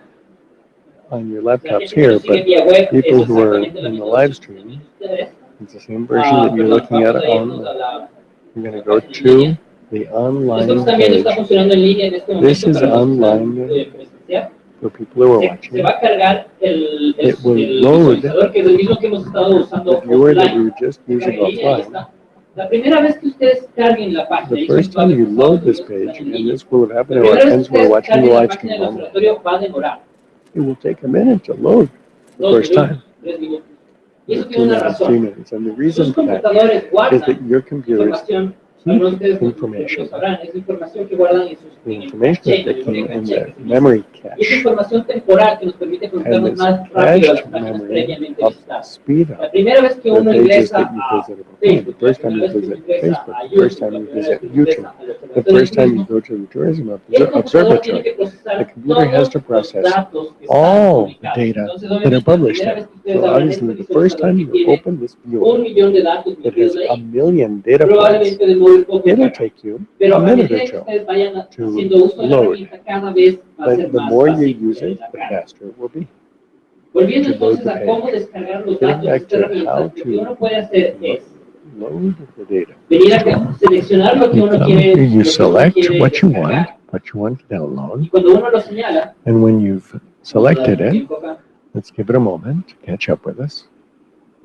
on your La laptops gente que nos here, sigue but vía web, people es who are exactamente la in the misma live versión que stream, tienen ustedes. it's the same version that you're looking at on the, you're going to go to the Esto que online están viendo está page. funcionando en línea en este This momento is para los que están online presencial. for people who are Se watching. va a cargar It will el load visualizador, que es el mismo que hemos estado usando the viewer that we offline. were just Se using carga en línea, ahí offline. está. La primera vez que ustedes carguen la página, The y first esto va a time you haber pasado load this con los que page, están en and línea. this will have happened La to our primera vez friends que who are ustedes watching the carguen la live página stream del online, observatorio va a demorar it will take a minute to load the 2 first minutos, time, 3 minutos. Y eso 2 tiene una minutes, 3 razón. minutes. And the Sus reason for that computadores is guardan that your computers información, keep algunos de ustedes lo information. sabrán, es información que guardan en The en el information caché, is taken in caché the que se dice. memory Y esa cache, información temporal que nos permite and conectarnos this más rápido a las cached páginas memory previamente helps visitadas. speed La up primera vez que the uno pages ingresa that you a visited before. The Facebook, la first time primera you vez que uno visit ingresa Facebook, a the first YouTube, time la you primera vez visit que uno YouTube, ingresa al the observatorio first de time you turismo, go to the tourism el computador tiene observatory, que the procesar computer has todos to los process datos que están all the publicados. data Entonces, that are obviamente, la published primera there. vez que ustedes So abran este obviously, the first visualizador time que you tiene open this 1 viewer millón de datos that has metidos a ahí, million data points, probablemente demore un poco en it'll cargar. take you Pero a a minute medida or que two ustedes vayan to haciendo uso de la load. herramienta, cada vez va a But ser the más more you fácil use it, la the carga. faster it will be Volviendo to load entonces the a cómo page. descargar los Getting datos de back esta to herramienta, how lo que to uno puede hacer es load the data. venir acá, seleccionar lo que You uno come quiere, here, you lo que uno select quiere what you want descargar. to download, Y cuando uno lo señala, and when you've vamos a selected darle un it, tiempo acá, let's give it a moment to catch up with us.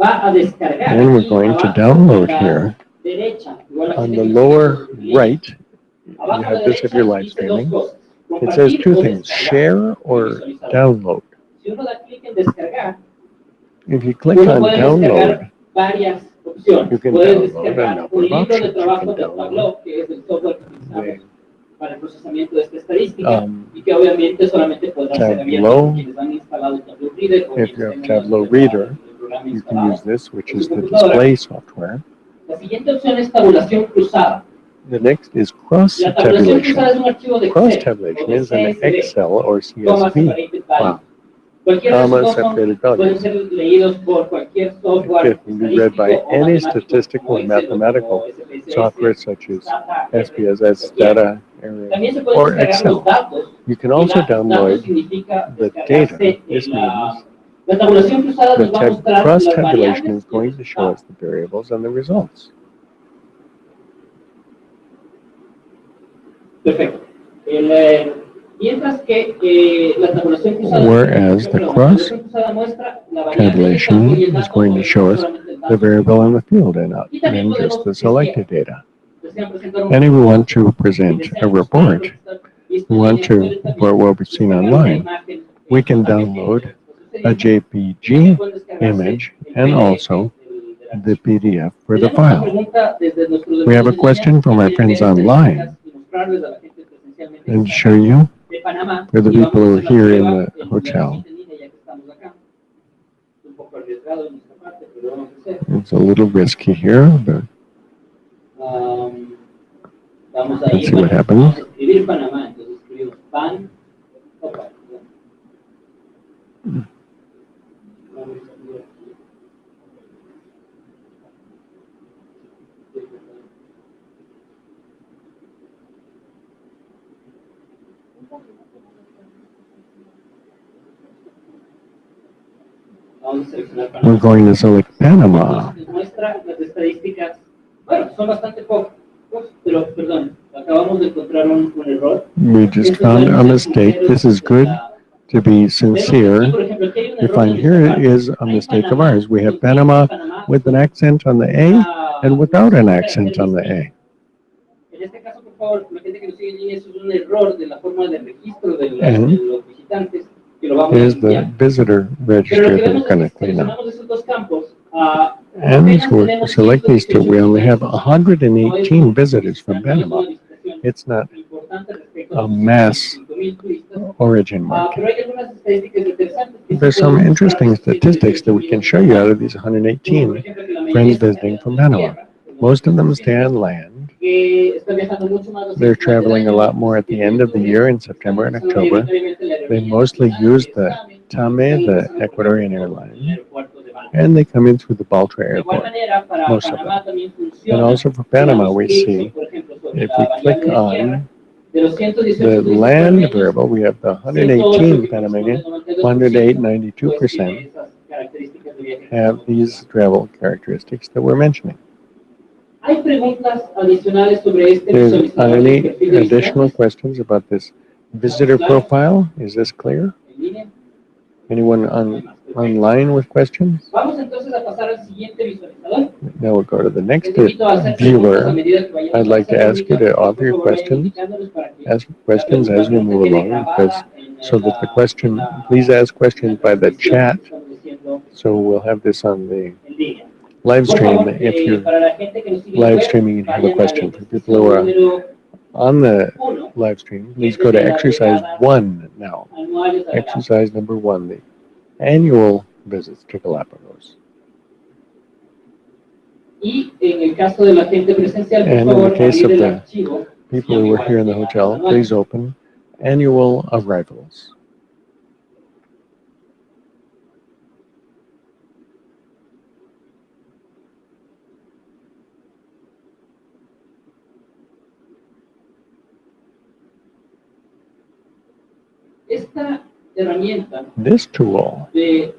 va a descargar And we're aquí going to abajo, download a la here. derecha, igual la On gente the que nos sigue lower por línea. right, you Abajo a la have this if derecha you're live dice dos streaming. cosas, It says compartir two o things, descargar share or el visualizador. download. Si uno da clic en descargar, If you click uno on puede download, descargar varias opciones. you can Puedes download a descargar number un of libro de options. You trabajo can de download Tableau, que es el software que utilizamos the para el procesamiento de esta estadística, um, y que obviamente solamente podrá ser abierto Tableau. por quienes han instalado Tableau Reader o If quienes you have tengan Tableau el Reader, programa you can instalado use this, which en su is the computadora. display software. La siguiente opción es tabulación cruzada. The next is La tabulación cruzada cross-tabulation. es un archivo de Excel o Cross-tabulation de is an CSV, Excel or comas CSV. separated values. Wow. Cualquiera de esos Comma dos son, separated pueden values. ser leídos por cualquier software It can be read by estadístico o any matemático statistical como and Excel o como mathematical SPSS, software such as Data, SPSS, cualquiera. Data, Area, También se pueden or descargar los Excel. datos. You can Y also datos download significa the descargarse data. This en means la tabulación cruzada the nos va a mostrar las cross-tabulation variables is y el going to show resultado. us the variables and the results. Perfecto. Mientras que la tabulación cruzada, Whereas the la tabulación cruzada muestra la variable en el campo tabulation y el is dato, going to show us solamente el the dato. variable in the field and not Y también then just podemos the selected data. And if we want to present a report, we want to report what we've seen online, we can download a JPG image and also the PDF for the file. We have a question from our friends online, and to show you for the people who are here in the hotel. It's a little risky here, but let's see what happens. We're going to select Panama. We just found a mistake. This is good to be sincere. We find here is a mistake of ours. We have Panama with an accent on the A and without an accent on the A. And here's the visitor register that we're going to clean up. And so we select these two. We only have 118 visitors from Panama. It's not a mass origin market. There's some interesting statistics that we can show you out of these 118 friends visiting from Panama. Most of them stay on land. They're traveling a lot more at the end of the year in September and October. They mostly use the TAME, the Ecuadorian airline, and they come in through the Baltra airport, most of them. And also for Panama, we see, if we click on the land variable, we have the 118 Panamanian, 108, 92% have these travel characteristics that we're mentioning. There's any additional questions about this visitor profile? Is this clear? Anyone online with questions? Now we'll go to the next viewer. I'd like to ask you to offer your questions. Ask questions as we move along, because so that the question, please ask questions by the chat. So we'll have this on the live stream. If you're live streaming and have a question, for people who are on the live stream, please go to exercise 1 now. Exercise number 1, the annual visits to Galapagos. And in the case of the people who are here in the hotel, please open annual arrivals. This tool is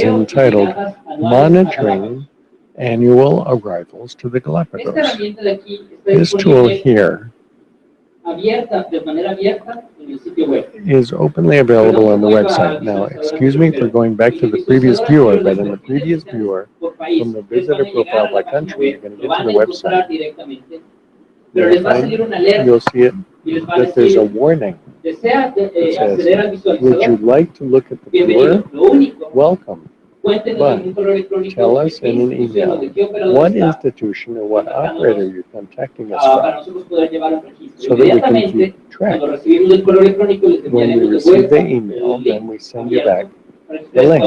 entitled Monitoring Annual Arrivals to the Galapagos. This tool here is openly available on the website. Now, excuse me for going back to the previous viewer, but in the previous viewer, from the visitor profile by country, you're going to get to the website. You'll see it, that there's a warning. It says, would you like to look at the viewer? Welcome. But tell us in an email what institution or what operator you're contacting us from, so that we can keep track. When we receive the email, then we send you back the link.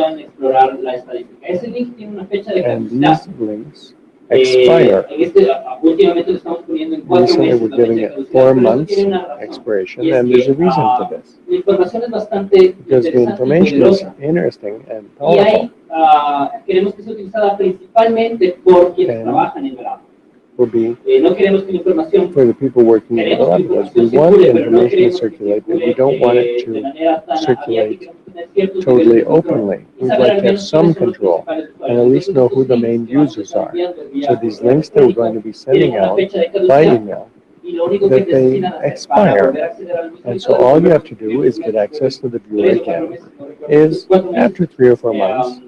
And these links expire. Recently, we're giving it 4 months expiration, and there's a reason for this. Because the information is interesting and powerful. And will be for the people working in Galapagos. We want the information to circulate, but we don't want it to circulate totally openly. We'd like to have some control and at least know who the main users are. So these links that we're going to be sending out by email, that they expire. And so all you have to do is get access to the viewer again, is after 3 or 4 months,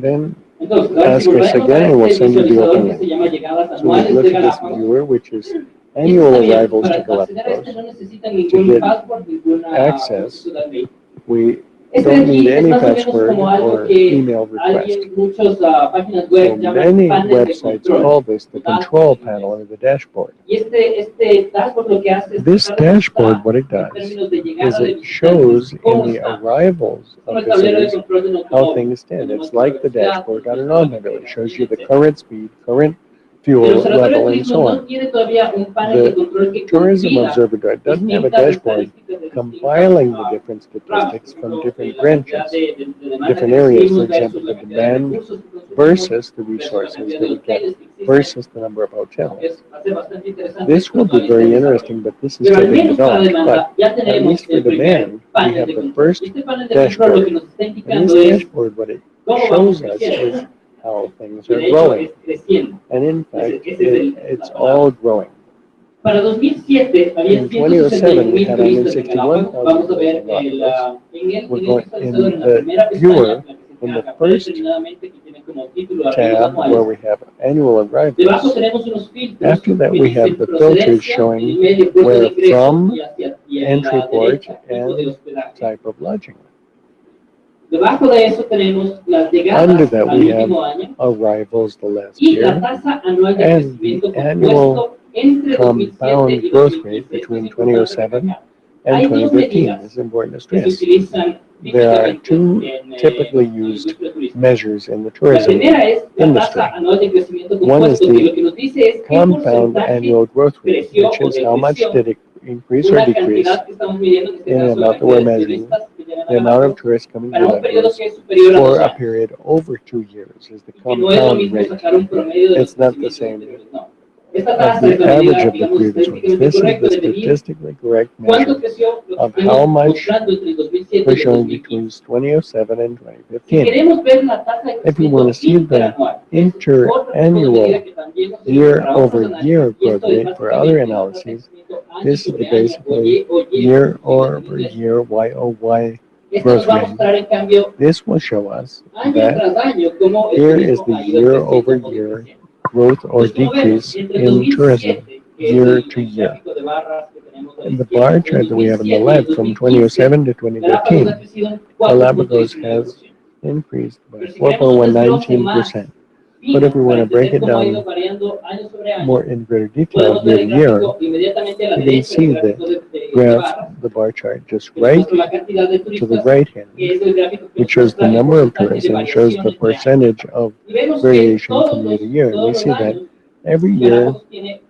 then Entonces, ahora si ask us volvemos a again and we'll este send you the visualizador open que se link. llama llegadas So we anuales look de at this Galápagos, viewer, which is y annual está bien, arrivals para to acceder a este Galapagos. no necesitan To ningún get password, ninguna access, solicitud al mail. we Este de don't need aquí es any más o menos password como algo or que email request. muchas páginas So web llaman many panel de websites control, call this the o dashboard control en panel inglés. or the dashboard. Y este dashboard lo que hace es This tratar de dashboard, mostrar what it en does términos de is llegada de it visitantes shows in cómo the está. arrivals Es como of el tablero de visitors control de un how automóvil. things stand. Tenemos It's like the velocidad, dashboard on an tenemos automobile. It gasolina, shows you the etc. current speed, current El fuel observatorio de level, and turismo so no on. tiene todavía un panel de The control que tourism compila observatory doesn't have a distintas dashboard estadísticas de compiling the distintas different ramas. statistics Por from ejemplo, different la cantidad branches, de demanda different que areas. For recibimos example, versus the la cantidad de demand recursos que consumimos versus the versus la resources cantidad that de we get hoteles que existen. versus the number of hotels. Va a ser bastante interesante, This will pero be todavía está very en desarrollo. interesting, but this is Pero al still being menos para developed. demanda But ya at tenemos least for el primer demand, we panel have de the control. first Este panel de control lo que dashboard. nos está And indicando this es dashboard, what it cómo shows vamos us creciendo. is how things Y are de hecho growing. es creciendo. And in fact, Ese es it's la palabra. all growing. Para 2007 había In 2007, we 161,000 had turistas en 161,000 Galápagos. Vamos a ver in Galapagos. en el We're going visualizador, in en la the primera pestaña, viewer, la que se in the llama first predeterminadamente, que tiene como título arribos tab where anuales. we have annual Debajo arrivals. tenemos unos filtros After that, que we dicen have the filters procedencia, en showing el medio puerto de where ingreso from, y en entry la port, derecha tipo de and hospedaje. type of lodging. Debajo de eso tenemos las Under llegadas that, al we have último año arrivals the last y la year tasa anual de and crecimiento the annual compuesto entre 2007 compound y growth 2015. rate Esto es between importante 2007 recalcar. and Hay dos 2015. medidas This is important to que se stress. utilizan There are típicamente two en typically la used industria turística. measures in the La tourism primera es la industry. tasa anual de crecimiento One is compuesto, que the lo que nos dice es qué compound porcentaje annual growth rate, creció which o is how much decreció did it increase or una decrease cantidad que estamos midiendo, en este in the caso, la amount that we're cantidad de measuring, turistas que llegan a the amount of Galápagos, tourists coming to para un periodo Galapagos que es superior a for 12 a años. period over 2 years is the Que no es lo compound mismo rate. sacar un promedio de los It's not the crecimientos same anteriores, no. Esta of tasa es the la average medida, of the digamos, previous ones. estadísticamente This is correcta the de medir statistically correct cuánto measure creció lo que of how estuvimos much mostrando entre el 2007 y we're el showing 2015. between 2007 and Si 2015. queremos ver la tasa de If you want to crecimiento see the interanual, es otro tipo de medida interannual que también nos sirve year para otros over análisis, year y growth esto es rate for other básicamente la tasa de analyses, crecimiento año this is sobre the año, basically o Y, year siglas en over inglés. year YOY Esto nos growth va a rate. mostrar, en cambio, This will show us año that tras año, cómo el here is turismo the ha ido year creciendo over o year decreciendo. growth or Pues como vemos, decrease entre el in tourism 2007, que es year el to year. gráfico de barras que tenemos a la And the izquierda, bar entre el chart that we have on the 2007 y el left from 2015, 2007 to Galápagos ha 2015, crecido un Galapagos 4.19%. has increased by Pero si queremos desglose más 4.119%. But if we fino want para to break entender it cómo ha ido down variando año sobre año, more in greater detail podemos year ver to el year, gráfico inmediatamente a la you can derecha, el see the gráfico de graph, barras, the bar chart just que nos right muestra la cantidad de to the turistas, right que hand, es el gráfico que which nos shows the muestra el number of porcentaje tourists de and shows variación the entre años. percentage of Y vemos que variation from todos year to year. And we los see that años, every year Galápagos tiene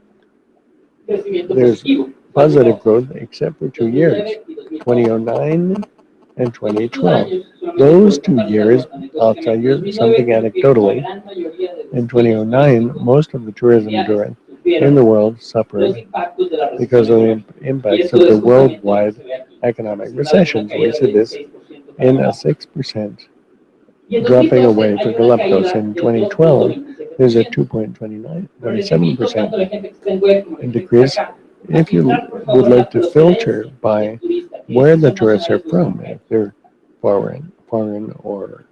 crecimiento there's positivo. positive growth except for 2 years, 2009 y 2012. 2009 and Estos 2012. años, solamente Those por 2 contar years, datos I'll tell you 2009 something creo que la anecdotally. gran mayoría de los In destinos 2009, turísticos most of the tourism mundiales in the world los suffered impactos de la recesión because of the económica. Y impacts esto of the es justamente lo que worldwide se ve aquí. economic Representado recession. por So we una see caída this del 6% para in a Galápagos. 6% Y en dropping 2012 away hay for una Galapagos. caída In del 2012, there's a 2.27%. Pero les invito tanto a 2.29, la gente que está en web como a la gente que está decrease. acá a If you filtrar, por would favor, like to la filter procedencia by del turista, que where si the son tourists are nacionales o from, extranjeros. if they're foreign or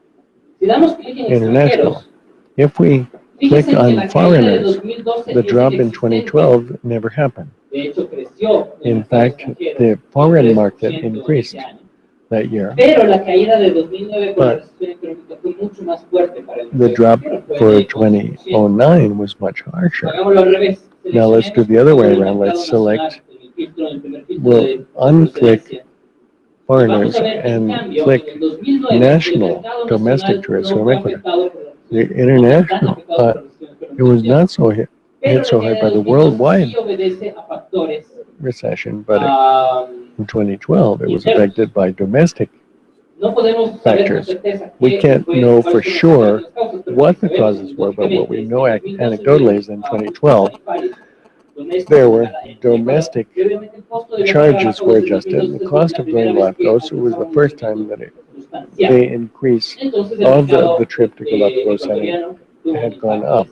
Si damos clic en international, extranjeros, if we click fíjense que on la caída de foreigners, 2012 the es drop in inexistente. 2012 never happened. De hecho, creció el In mercado fact, extranjero the en foreign 3% market en increased ese año. that year. Pero la caída de 2009 con la But recesión económica fue mucho más fuerte para el the mercado drop extranjero, fue for de 11%. 2009 was much harsher. Hagámoslo al revés. Now let's do the other way around. Let's select, El primer filtro we'll de unclick procedencia. foreigners Vamos a ver, en and cambio, click en el 2009, el national mercado domestic nacional tourists. no So fue make it afectado por la the recesión, no fue tan international, afectado por la recesión it was mundial. not so hit Pero so la hard caída by de the 2012 worldwide sí obedece a factores recession, but ah, in 2012 it was internos. affected by domestic No podemos saber con factors. certeza We qué can't fue, know cuáles for fueron las sure verdaderas causas, pero what lo the que sabemos causes were, but what we anecdóticamente es know que en 2012 anecdotally is in 2012 there were domestic charges were adjusted, and the cost of going Galapagos, it was the first time that they increased of the trip to Galapagos had gone up.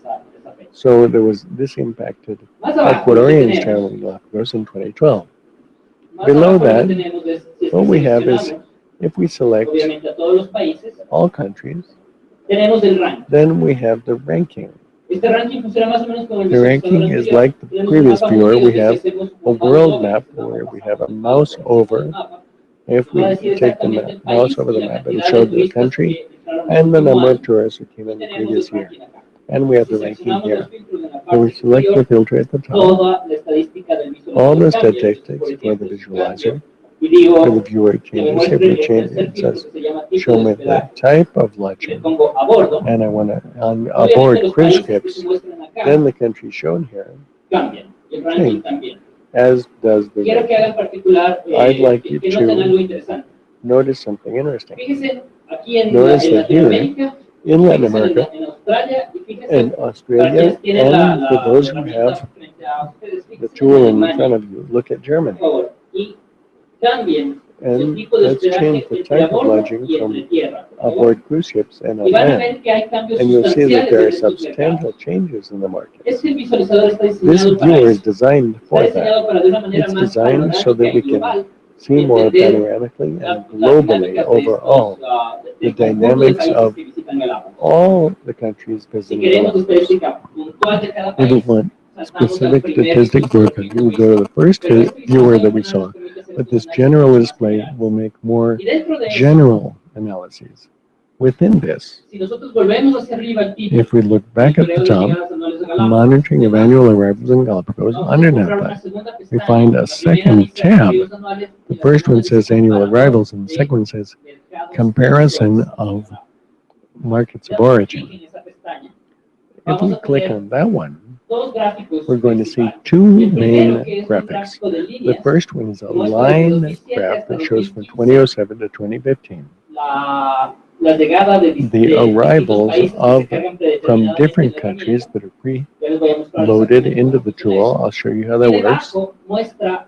So there was this impacted Ecuadorians traveling Galapagos in 2012. Below that, what we have is if we select all countries, tenemos el ranking. Then we have the ranking. Este ranking funciona más o menos como el The ranking visualizador is anterior. like the Tenemos un previous mapa viewer. movido We que have hacemos a un world mouse map over, where we have a pasamos mouse por over. el mapa. If Nos va a we decir take the exactamente el mouse país over y the la map, it'll cantidad show de the turistas country que entraron en and the el último number of año. tourists who came Y in the tenemos previous el year. ranking acá. And we have Si the ranking seleccionamos here. los filtros en la So we parte select the superior, filter at the top, toda la estadística del all visualizador the cambia. Entonces, statistics por for the ejemplo, visualizer. y digo For the viewer que me changes. If muestre we el change tercer it, filtro says que se llama tipo show de me the hospedaje. type of Y le legend, pongo a bordo. and I want to on Obviamente aboard los cruise países que se ships. muestran acá Then the country shown here cambian. Y el ranking change, también. as does the Quiero que ranking. haga en particular I'd like you que noten algo to interesante. notice something interesting. Fíjense aquí en Notice that here Latinoamérica, in Latin fíjense America, en Australia y fíjense in para Australia, quienes tienen and for those who herramienta have frente a ustedes, the fíjense tool en in front Alemania, of you, look at Germany. por favor, y cambien el And tipo de let's change hospedaje the entre a type of bordo lodging y entre from tierra, por favor. aboard cruise ships and on Y van a land. ver que hay cambios And you'll see that sustanciales there en are estos substantial mercados. changes in the market. Este visualizador está This diseñado para viewer is eso. designed Está for diseñado that. para de una manera It's más designed so panorámica that y we can global see more entender panoramically las and globally dinámicas de overall de the conjunto de dynamics países of que visitan Galápagos. all the countries Si visiting queremos Galapagos. estadística puntual de cada If we país, want saltamos al specific primer statistic for a country, we go to the first Pero este viewer that visualizador we nos saw. permite hacer But un this análisis general más display general. will make more Y dentro de eso, general analyses. Within this, si nosotros volvemos hacia arriba al título, if we look back at the monitoreo de top, llegadas anuales de Galápagos, monitoring of debajo, annual arrivals in Galapagos, vamos a underneath encontrar una that, segunda we pestaña. find a La primera second dice tab. referidos anuales y The la first one segunda says dice annual comparador arrivals, and the de second one says mercados comparison anteriores. of markets of Damos clic origin. en esa pestaña. If Vamos we a click tener on that one, dos gráficos we're going to see principales. two El primero, main que es un graphics. gráfico de The líneas, first one is a que muestra desde line 2007 graph hasta that shows from 2015 2007 to 2015 la llegada de the distintos arrivals países que of se cargan from predeterminadamente en different la countries herramienta. that are Ya les voy a mostrar pre-loaded exactamente into cómo the funciona tool. eso. I'll show you how Y that works. debajo muestra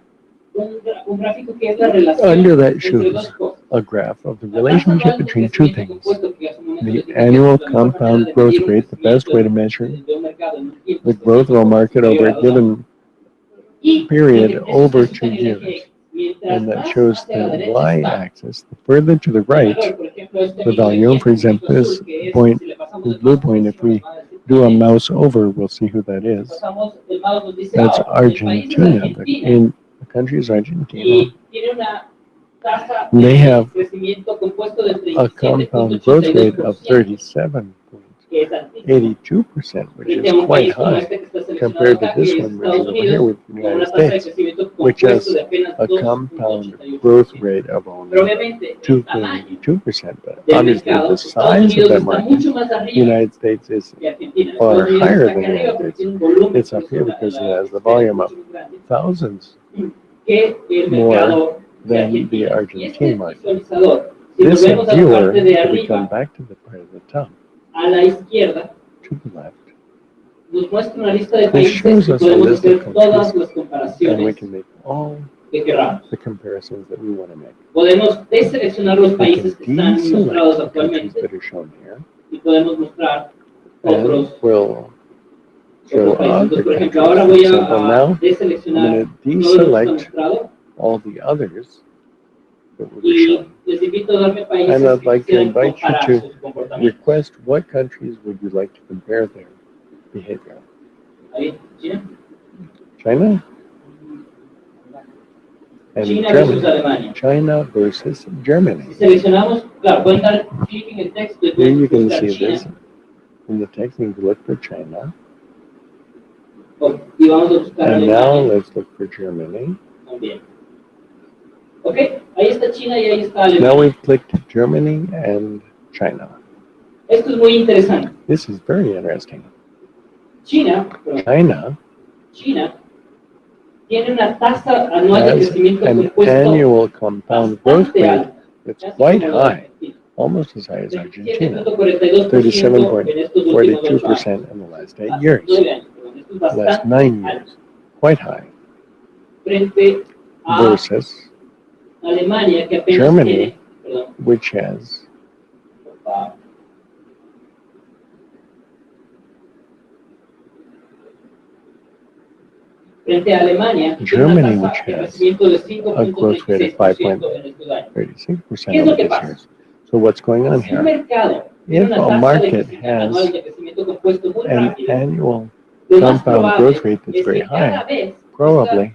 un gráfico que es la relación Under that entre dos shows cosas. a graph of the La tasa relationship anual de between two crecimiento things. compuesto, que hace un momento les The dije que es annual la mejor manera compound de growth medir un rate, the best way to crecimiento measure de un mercado en un tiempo the growth of a específico market over superior a a 2 años. given Y period eso over se usa 2 en el eje years. X. Mientras And that más shows hacia la the derecha está y-axis. The further to the el right, valor, por ejemplo, este the mínimo de volume, for 10% example, this azul, que es, point, si le pasamos this el blue mouse por point, if encima, we nos va a decir do a quién es. mouse over, we'll see who that Si is. pasamos el mouse, nos dice, That's el país es Argentina. Argentina, The country is Argentina. y tiene una tasa They de have crecimiento compuesto de a compound growth rate of 37.82%, que es altísimo. 37.82%, which Frente is a un quite país como high este que está seleccionado compared to acá, this que es one, which is Estados over here Unidos, with the con United una tasa de States, crecimiento which compuesto has de apenas a compound 2.88%. growth rate of Pero only obviamente, el tamaño 2.82%. But del obviously, mercado, the Estados size of Unidos that está market, mucho más the arriba United States is que Argentina. far Estados Unidos higher está than acá the arriba United porque States. tiene un volumen, It's up here because it has the volume of mucho más grande thousands que el more mercado de than the Argentina. Y Argentine este market. visualizador, si This volvemos a la viewer, parte de if we come arriba, back to the part of the top, a la izquierda, to the left, nos muestra una lista de this países shows y us a podemos list hacer of todas countries, las and we comparaciones can make all que queramos. the comparisons that we want to make. Podemos deseleccionar los We países can que están mostrados deselect the countries actualmente that are shown here, y podemos mostrar and otros we'll show países. other Entonces, por countries. ejemplo, ahora For voy example, a now I'm deseleccionar going to todo lo que está deselect mostrado all the others that will be y shown. les invito a darme países And I'd que like to quisieran invite you comparar to sus comportamientos. request what countries would you like to compare their behavior. Ahí, China. China and China versus Germany. Alemania. China versus Germany. Si seleccionamos, claro, pueden dar clic en el texto y Here you pueden can buscar see China. this in the text. You can look for China. Y vamos a buscar And now Alemania let's look for Germany. también. Ok, ahí está China y ahí está Now Alemania. we've clicked Germany and China. Esto es muy interesante. This is very interesting. China tiene una tasa anual de has crecimiento an compuesto annual compound growth bastante rate alto, that's casi quite como la de high, Argentina. almost as high as Argentina, 37.42% en estos últimos 2 años. 37.42% in the last 8 years, 9 años, perdón. Esto es last bastante 9 alto. years, quite high, Frente a versus Alemania, que apenas Germany, tiene, perdón, which has por favor. Frente a Alemania, que tiene Germany, una which tasa de has crecimiento de a growth rate of 5.36% en estos años. 36% ¿Qué es over lo que these pasa? years. So what's going on Si un here? mercado if a market has an annual compound growth rate that's very high, probably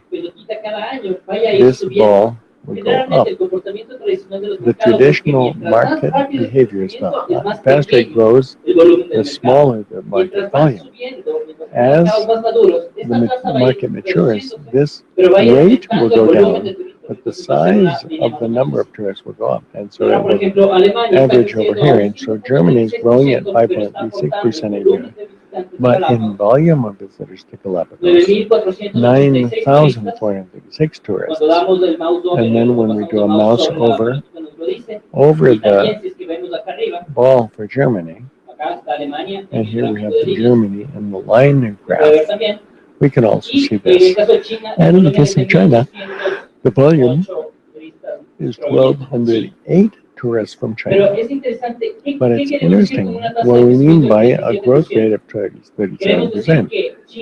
this ball will go up. The traditional market behavior is not. The faster it grows, the smaller the market volume. As the market matures, this rate will go down, but the size of the number of tourists will go up, and so it will average over here. And so Germany is growing at 5.36% a year, but in volume of visitors to Galapagos, 9,436 tourists. And then when we do a mouse over the ball for Germany, and here we have the Germany and the line graph, we can also see this. And in the case of China, the volume is 1,208 tourists from China. But it's interesting what we mean by a growth rate of 37%.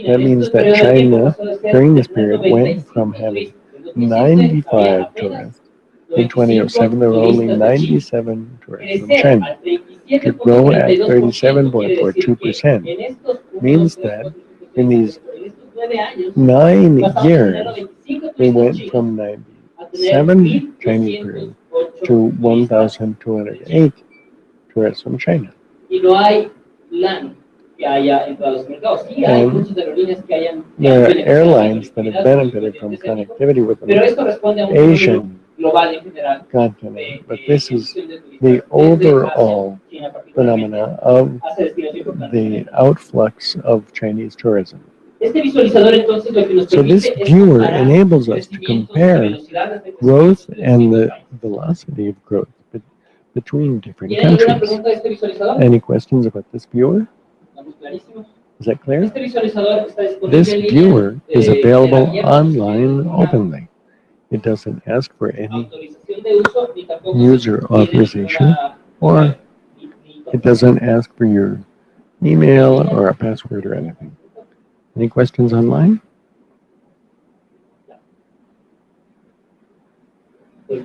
That means that China, during this period, went from having 95 tourists. In 2007, there were only 97 tourists from China. To grow at 37.42% means that in these 9 years, they went from 97 Chinese tourists to 1,208 tourists from China. And there are airlines that have benefited from connectivity with the Asian continent, but this is the overall phenomena of the outflux of Chinese tourism. So this viewer enables us to compare growth and the velocity of growth between different countries. Any questions about this viewer? Is that clear? This viewer is available online openly. It doesn't ask for any user authorization, or it doesn't ask for your email or a password or anything. Any questions online? Now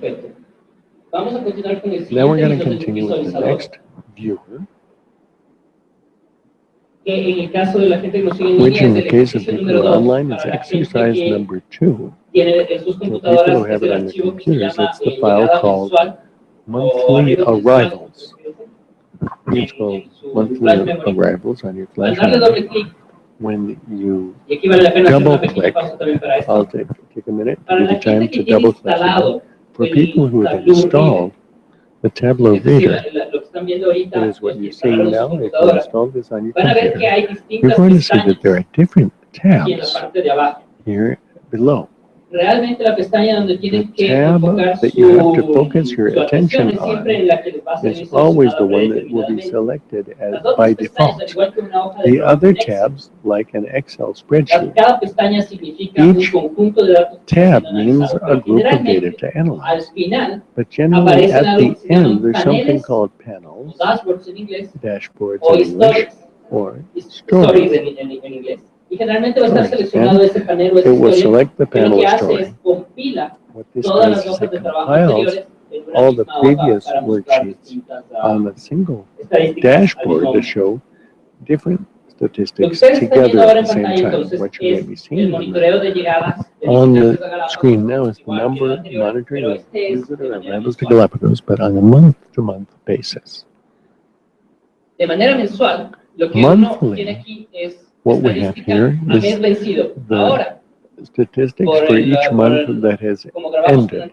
we're going to continue with the next viewer, which in the case of people who are online is exercise number 2. For people who have it on their computers, it's the file called monthly arrivals. It's called monthly arrivals on your flash drive. When you double click, I'll take a minute to give you time to double click. For people who have installed the Tableau reader, that is what you're seeing now. If you install this on your computer, you're going to see that there are different tabs here below. The tab that you have to focus your attention on is always the one that will be selected as by default. The other tabs, like an Excel spreadsheet, each tab means a group of data to analyze. But generally at the end, there's something called panels, dashboards in English, or stories. And it will select the panel story. What this does is it compiles all the previous worksheets on a single dashboard to show different statistics together at the same time. What you may be seeing on the screen now is the number monitoring of visitor arrivals to Galapagos, but on a month-to-month basis. Monthly, what we have here is the statistics for each month that has ended.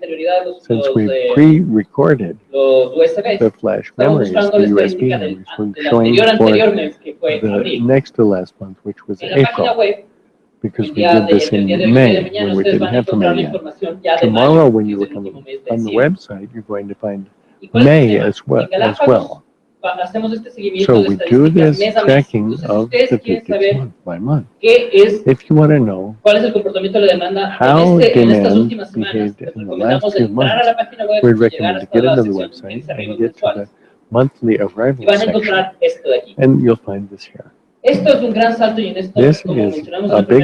Since we pre-recorded the flash memories, the USB memories, we're showing for the next to last month, which was April, because we did this in May when we didn't have May yet. Tomorrow, when you look on the website, you're going to find May as well. So we do this tracking of statistics month by month. If you want to know how demand behaved in the last few months, we'd recommend to get into the website and get to the monthly arrival section, and you'll find this here. This is a big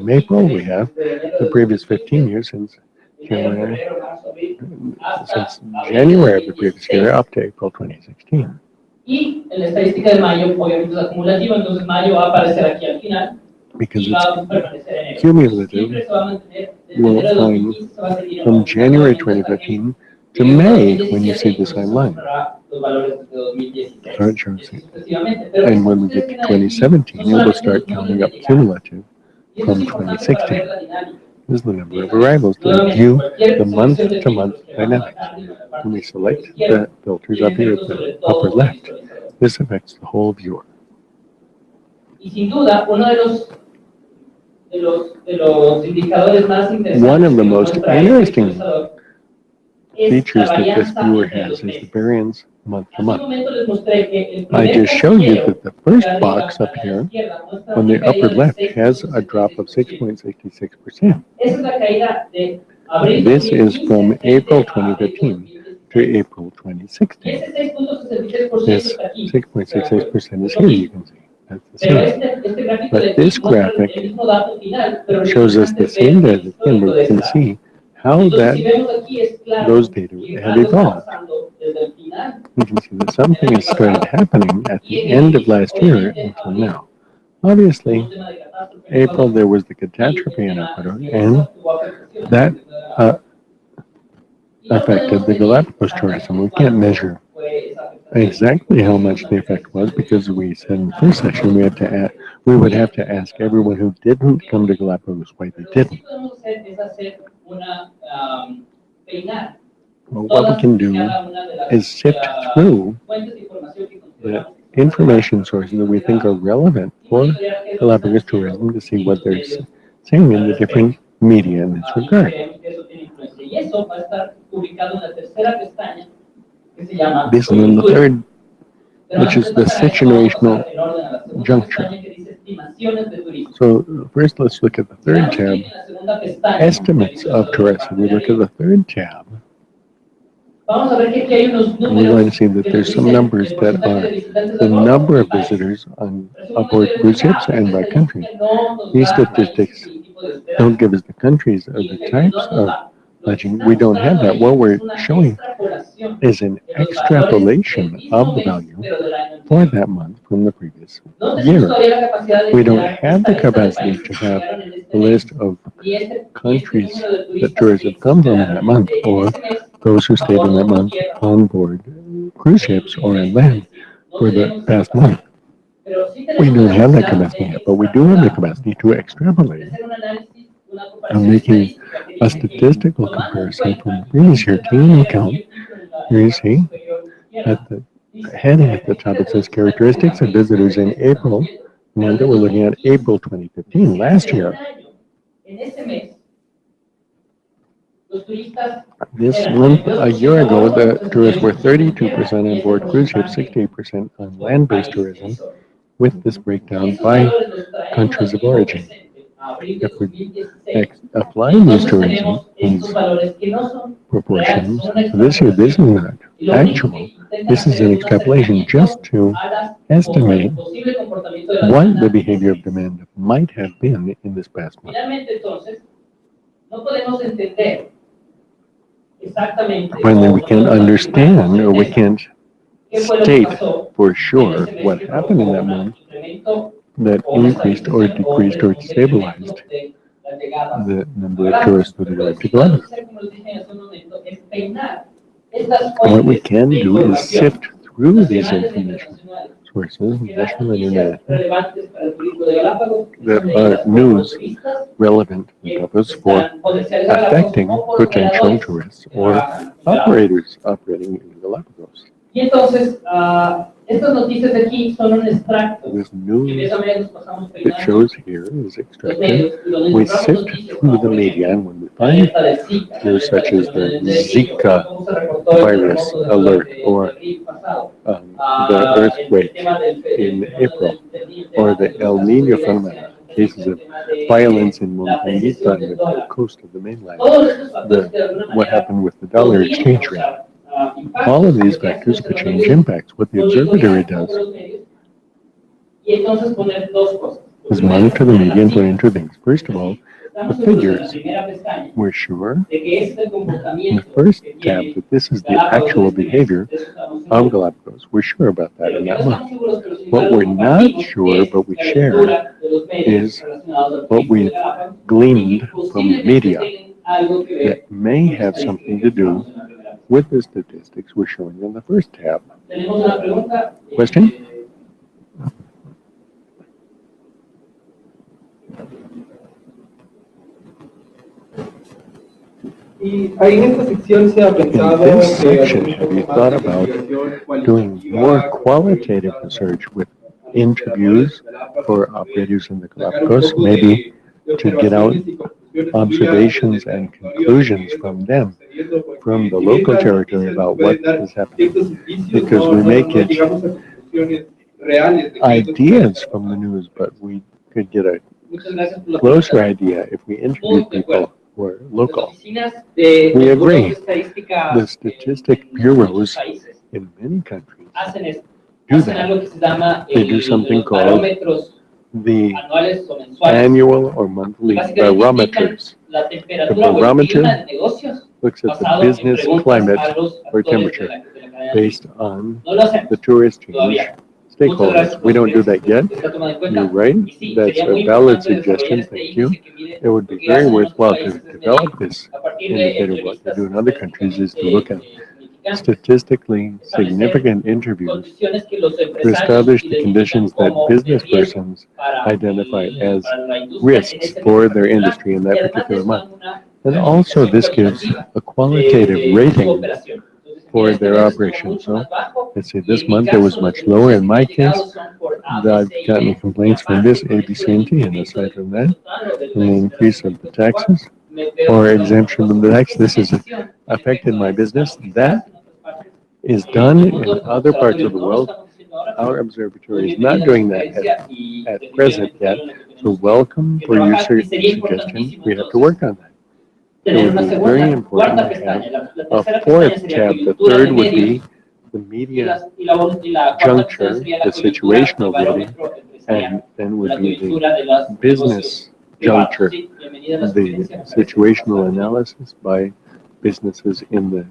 in April, we have the previous 15 years since January, since January of the previous year up to April 2016. Y en la estadística de mayo, obviamente es acumulativo, entonces mayo va a aparecer aquí al final. Because Y va a it's permanecer en enero. cumulative, Siempre se va a mantener desde you will enero de find 2015 se va a seguir from January hasta que 2015 to May when you see the same line. los valores desde 2016. So it shows Y así it. sucesivamente. Pero And estos when we ustedes get to tienen aquí 2017, son it will solamente start los números counting de up llegadas. cumulative Y esto es from importante para ver 2016. la dinámica. This is the number of arrivals to view the month-to-month dynamics. When we select the filters up here at the upper left, this affects the whole viewer. Y sin duda, uno de los indicadores más interesantes One of the que nos most muestra interesting visualizador features la that this varianza viewer entre has los is the meses. variance month to Hace un month. momento les mostré que el I primer just showed you casillero that the first acá box arriba up a la here izquierda muestra on the una upper caída de left has a drop of 6.66%. 6.66%. Esa es la caída de abril This is 2015 from frente April a abril 2015 to 2016. April Y 2016. ese 6.66% This está aquí. 6.66% is Es lo here, you mismo. can see. That's the Pero same. este gráfico But de this aquí muestra graphic el mismo dato final, pero shows us the interesante same ver el data again, histórico but de we can esta. see how Entonces, si that vemos aquí, es claro those data que had algo está evolved. pasando desde el final You can see that something has started happening at the end of last year until now. Obviously, April there was the catastrophe in Ecuador, and that affected the Galapagos tourism. We can't measure exactly how much the effect was because we said in the first section we would have to ask everyone who didn't come to Galapagos why they didn't. But what we can do is sift through the information sources that we think are relevant for Galapagos tourism to see what they're saying in the different media in this regard. This is in the third, which is the situational juncture. So first let's look at the third tab, estimates of tourists. If we look at the third tab, we're going to see that there's some numbers that are the number of visitors on aboard cruise ships and by country. These statistics don't give us the countries or the types of pledging. We don't have that. What we're showing is an extrapolation of the value for that month from the previous year. We don't have the capacity to have a list of countries that tourists have come from in that month, or those who stayed in that month on board cruise ships or on land for the past month. We don't have that capacity yet, but we do have the capacity to extrapolate and making a statistical comparison from the previous year, taking into account, here you see, at the heading at the top it says characteristics of visitors in April, the month that we're looking at, April 2015, last year. This month, a year ago, the tourists were 32% on board cruise ships, 68% on land-based tourism, with this breakdown by countries of origin. If we apply these tourism, these proportions, to this year, this is not actual. This is an extrapolation just to estimate what the behavior of demand might have been in this past month. Finally, we can't understand or we can't state for sure what happened in that month that increased or decreased or stabilized the number of tourists that arrived to Galapagos. What we can do is sift through these information sources, national and international, that are news relevant to Galapagos for affecting potential tourists or operators operating in Galapagos. Y entonces, estas noticias de aquí son un extracto. This news that shows here is extracted. We sift through the media, and when we find news such as the Zika virus alert or the earthquake in April or the El Nino phenomenon, cases of violence in Montañita and the coast of the mainland, what happened with the dollar exchange rate. All of these factors could change impacts. What the observatory does is monitor the media and put into things. First of all, the figures. We're sure in the first tab that this is the actual behavior of Galapagos. We're sure about that in that month. What we're not sure, but we share, is what we've gleaned from the media that may have something to do with the statistics we're showing in the first tab. Question? Y ahí en esta sección se ha In pensado this section, have you thought about doing more qualitative research with interviews for operators in the Galapagos, maybe to get out observations and conclusions from them, from the local territory about what is happening? Because we make it ideas from the news, but we could get a closer idea if we interviewed people who are local. We agree. The statistic bureaus in many countries do that. They do something called the annual or monthly barometers. The barometer looks at the business climate or temperature based on the tourist change stakeholders. We don't do that yet. You're right. That's a valid suggestion. Thank you. It would be very worthwhile to develop this indicator. What they do in other countries is to look at statistically significant interviews to establish the conditions that business persons identify as risks for their industry in that particular month. And also this gives a qualitative rating for their operation. So let's say this month it was much lower. In my case, I've gotten complaints from this A, B, C, and D, and aside from that, and the increase of the taxes or exemption from the tax, this has affected my business. That is done in other parts of the world. Our observatory is not doing that at present yet. So welcome for your suggestion. We have to work on that. It would be very important to have a fourth tab. The third would be the media juncture, the situational rating, and then would be the business juncture, the situational analysis by businesses in the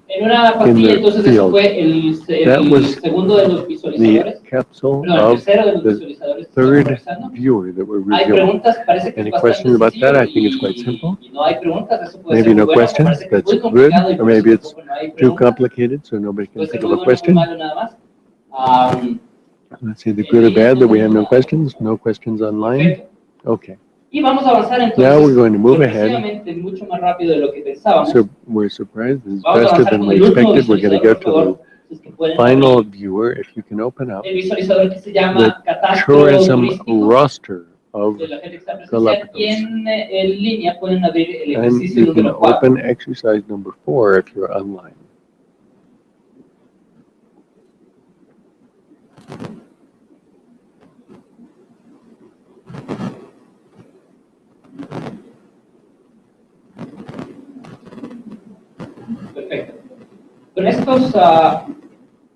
field. That was the capsule of the third viewer that we're reviewing. Any questions about that? I think it's quite simple. Maybe no questions, that's good, or maybe it's too complicated so nobody can think of a question. Let's see, the good or bad that we have no questions online? Okay. Now we're going to move ahead. So we're surprised, this is faster than we expected. We're going to go to the final viewer. If you can open up the tourism roster of Galapagos. And you can open exercise number 4 if you're online.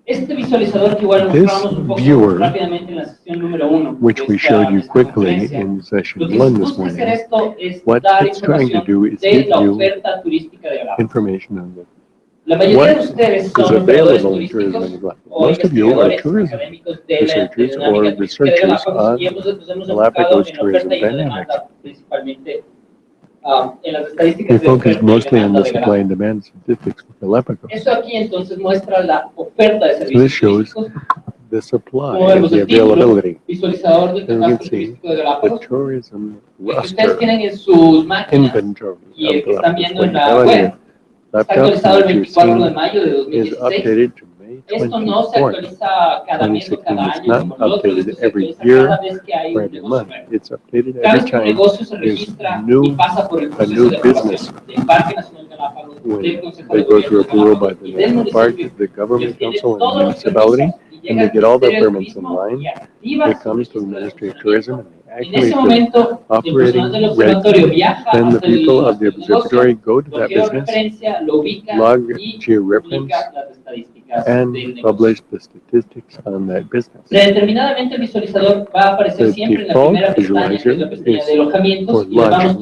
Este visualizador que igual nos mostramos un poco rápidamente en la sesión número 1. Which we showed you quickly in session 1 this morning. What it's trying to do is give you information on what is available in tourism in Galapagos. Most of you are tourism researchers or researchers on Galapagos tourism dynamics. We focused mostly on the supply and demand statistics for Galapagos. So this shows the supply and the availability. And you can see the tourism roster inventory of Galapagos. Laptop, which you're seeing, is updated to May 24th, 2016. It's not updated every year or every month. It's updated every time there's a new business. When they go through approval by the National Park, the Government Council, and the municipality, and they get all their permits in line, it comes to the Ministry of Tourism, and they activate the operating regs. Then the people of the observatory go to that business, log georeference, and publish the statistics on that business. The default visualizer is for lodging,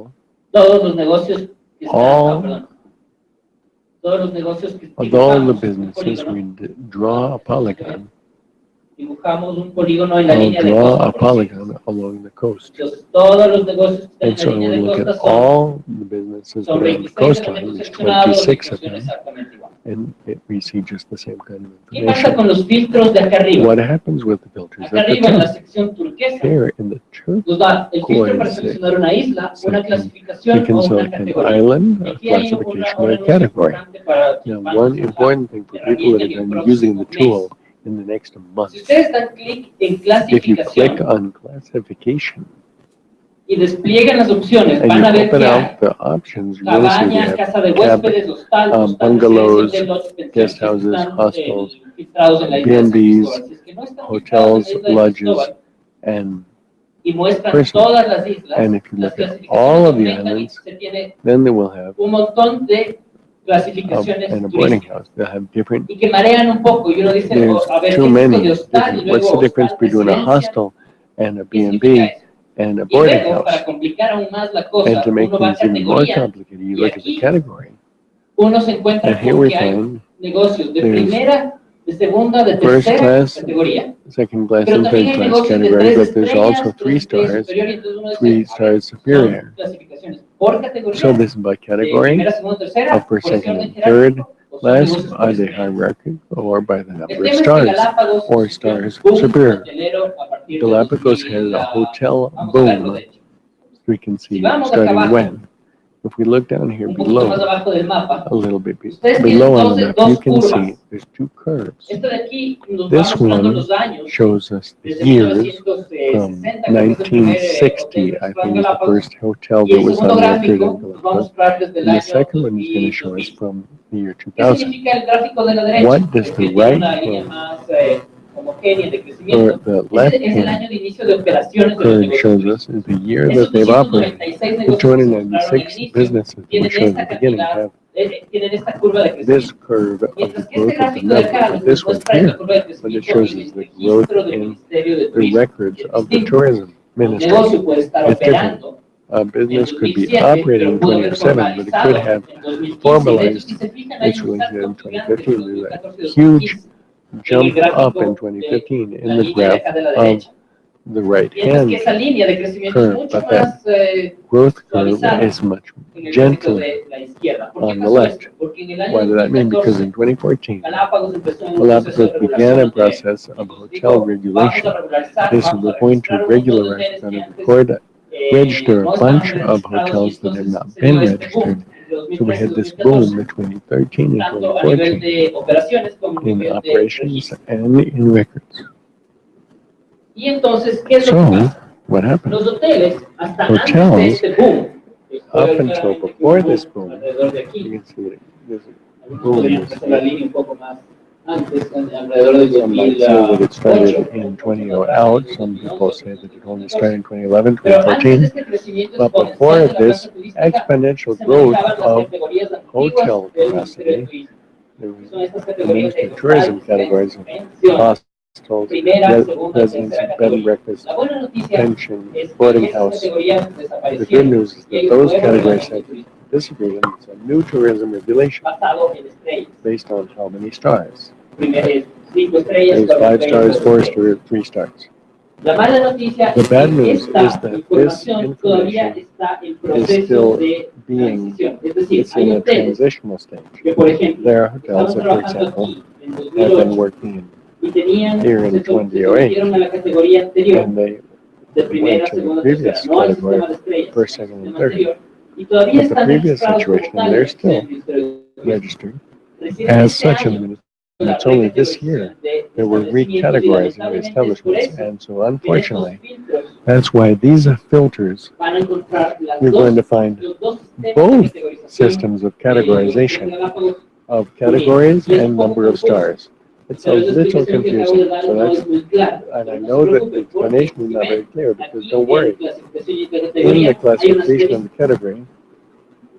people todos los negocios all todos los negocios que of all the dibujamos un businesses, we polígono, draw a polygon. dibujamos un polígono en la I'll línea de draw costa, a por decir. polygon along the coast. Entonces, todos los negocios que And están so en la I línea will de look at costa son, all the businesses that son are on the 26 coastline, elementos there's seccionados y 26 of funciona them, exactamente igual. and we see just the same kind of ¿Qué pasa con information. los filtros de acá arriba? What happens with the filters Acá at the arriba en la top? sección turquesa Here in the nos da el filtro para turquoise seleccionar una isla, una section, you clasificación can o una select an categoría. island, Y a aquí hay classification, un or a anuncio category. importante para Now, quienes van a one usar important thing for la people that herramienta are en el going to be using the próximo mes. tool in the next month, Si ustedes dan clic en if you click clasificación on classification y despliegan las opciones, and van you a ver open que hay out the options, you're going to see we cabañas, have casa de huéspedes, hostal, bungalows, residencias de lotes, pensiones, guest que houses, están hostels, filtrados en la isla de San B&Bs, Cristóbal. Si es que no están filtrados en hotels, la isla de lodges, Cristóbal and y muestran personal. todas las islas, And if you las look at clasificaciones all of the aumentan y islands, se tiene then they will have un montón de and clasificaciones a boarding turísticas house. They'll have different. y que marean un poco. Y uno dice, There's a ver, too ¿qué es esto many de hostal y different. luego What's the difference hostal, between a residencia? hostel and a ¿Qué significa B&B eso? and a Y boarding luego, para house? complicar aún más la cosa, And to make uno va a things even more categoría complicated, you y look at the aquí category. uno se encuentra And here con we que hay find negocios de there's primera, de segunda, de first tercera class, categoría. second class, Pero and también third hay class negocios de category, 3 but there's also estrellas, 3 3 estrellas stars, superior, y entonces uno dice, 3 a ver, stars son superior. clasificaciones por categoría, So this is by de category, primera, segunda, tercera, upper, por ese second, orden and third jerárquico, o son class, negocios por are they estrella. hierarchical or by the El number of tema es que stars Galápagos or sufrió un stars boom superior? hotelero a partir de Galapagos had 2000, a hotel vamos a verlo boom, de hecho. we can Si see vamos acá starting abajo, when. If we look down here un poquito más below, abajo del mapa, a little bit ustedes tienen below on the map, you dos can curvas. see there's 2 curves. Esta de aquí nos va This mostrando one los años shows us the desde years from 1960, creo que es el primer hotel 1960, I registrado en think is the Galápagos, first hotel y that el was segundo on record gráfico in nos va a Galapagos. mostrar desde el And the año second one is going to show us 2000. from the year ¿Qué 2000. significa el gráfico de la derecha? What does Es the que tiene right una línea curve más homogénea de or crecimiento. the left Ese es el hand año de inicio de operaciones de los curve negocios shows turísticos. us is the year Esos that they've operated. 296 The negocios que se mostraron al 296 inicio businesses that we tienen showed at esta the beginning cantidad, have tienen esta curva de this crecimiento. curve of the Mientras que este growth of the gráfico de number, acá but nos this one muestra esta here, curva de what it crecimiento shows en is el the growth registro del in Ministerio de the Turismo. records Es of the distinto. tourism Un ministry. negocio puede estar It's different. operando A en business could be 2007, operating pero in pudo haber 2007, but it could formalizado have en 2015. Y de hecho, formalized si se fijan, hay its un release salto in gigante entre 2015. There's 2014 y a huge 2015 en el jump up gráfico in de 2015 la in the línea de graph acá de la of derecha. the right Mientras que hand esa línea de crecimiento es curve, mucho but that más growth curve suavizada is much en el gráfico gentler de la izquierda. ¿Por qué on the pasó left. esto? Porque en el año Why did that mean? Because in 2014 2014, Galápagos empezó en un proceso Galapagos de began regulación a hotelera. process of Entonces hotel dijo, vamos a regulation. regularizar, They said vamos we're a going to registrar un montón de regularize, hoteles we're que going to antes register a no bunch estaban of registrados, y hotels that have entonces not se been dio este boom registered. entre So we 2013 y had this 2014, boom between 2013 and tanto a nivel 2014 de operaciones como a in nivel de operations registro. and in records. Y entonces, ¿qué es lo que So, pasa? what happened? Los hoteles, hasta antes de Hotels, este boom, up until before this boom, alrededor de you aquí, can see there's a algunos boom podrían this trazar la year. línea un poco más antes, alrededor del Some might say that it started 2008, in 2008. Some people say that it only started in 2011, pero antes de 2014. este crecimiento But exponencial before de la this plaza turística, exponential se growth manejaban las of categorías antiguas hotel del Ministerio de capacity, Turismo. there was Son estas the categorías Ministry de of Tourism hostales, categories of pensiones, hostels, primera, segunda, residence, tercera bed and categoría. breakfast, La buena noticia pension, es que boarding esas house. categorías The good desaparecieron news is y hay that un those nuevo categories reglamento de have turismo disagreed, and it's a new tourism regulation basado en estrellas. based on how many stars. Primero es 5 estrellas, There's 4 5 estrellas, stars, 2 4 estrellas. stars, 3 stars. La mala noticia The es bad que news is esta that this información todavía information está en is proceso still de being, transición. Es decir, it's hay in a hoteles transitional stage. que, por ejemplo, There are hotels estaban that, for trabajando example, aquí en have been 2008 working y tenían, here in se 2008, sometieron a la categoría anterior and they de primera, went to the segunda, tercera, previous no al category, sistema de estrellas, first, sino al second, and sistema third. anterior, y todavía But the están previous registrados como situation, tales they're en el still Ministerio de Turismo. registered Recién as este such in the año, ministry. la It's only this year recategorización de that we're establecimientos, y recategorizing the lamentablemente es por establishments, eso and so que estos unfortunately, filtros that's why these filters, van a encontrar you're going to find los dos sistemas de both categorización systems of de los categorization Galápagos of categories y es un and poco number of confuso. stars. It's a Pero esa little explicación que acabo de confusing, dar so no that's, es muy clara. and I Pero no know se that the preocupen, porque explanation is si not very ven, clear, because aquí don't en worry, clasificación y in the categoría hay un classification of asterisco. the category,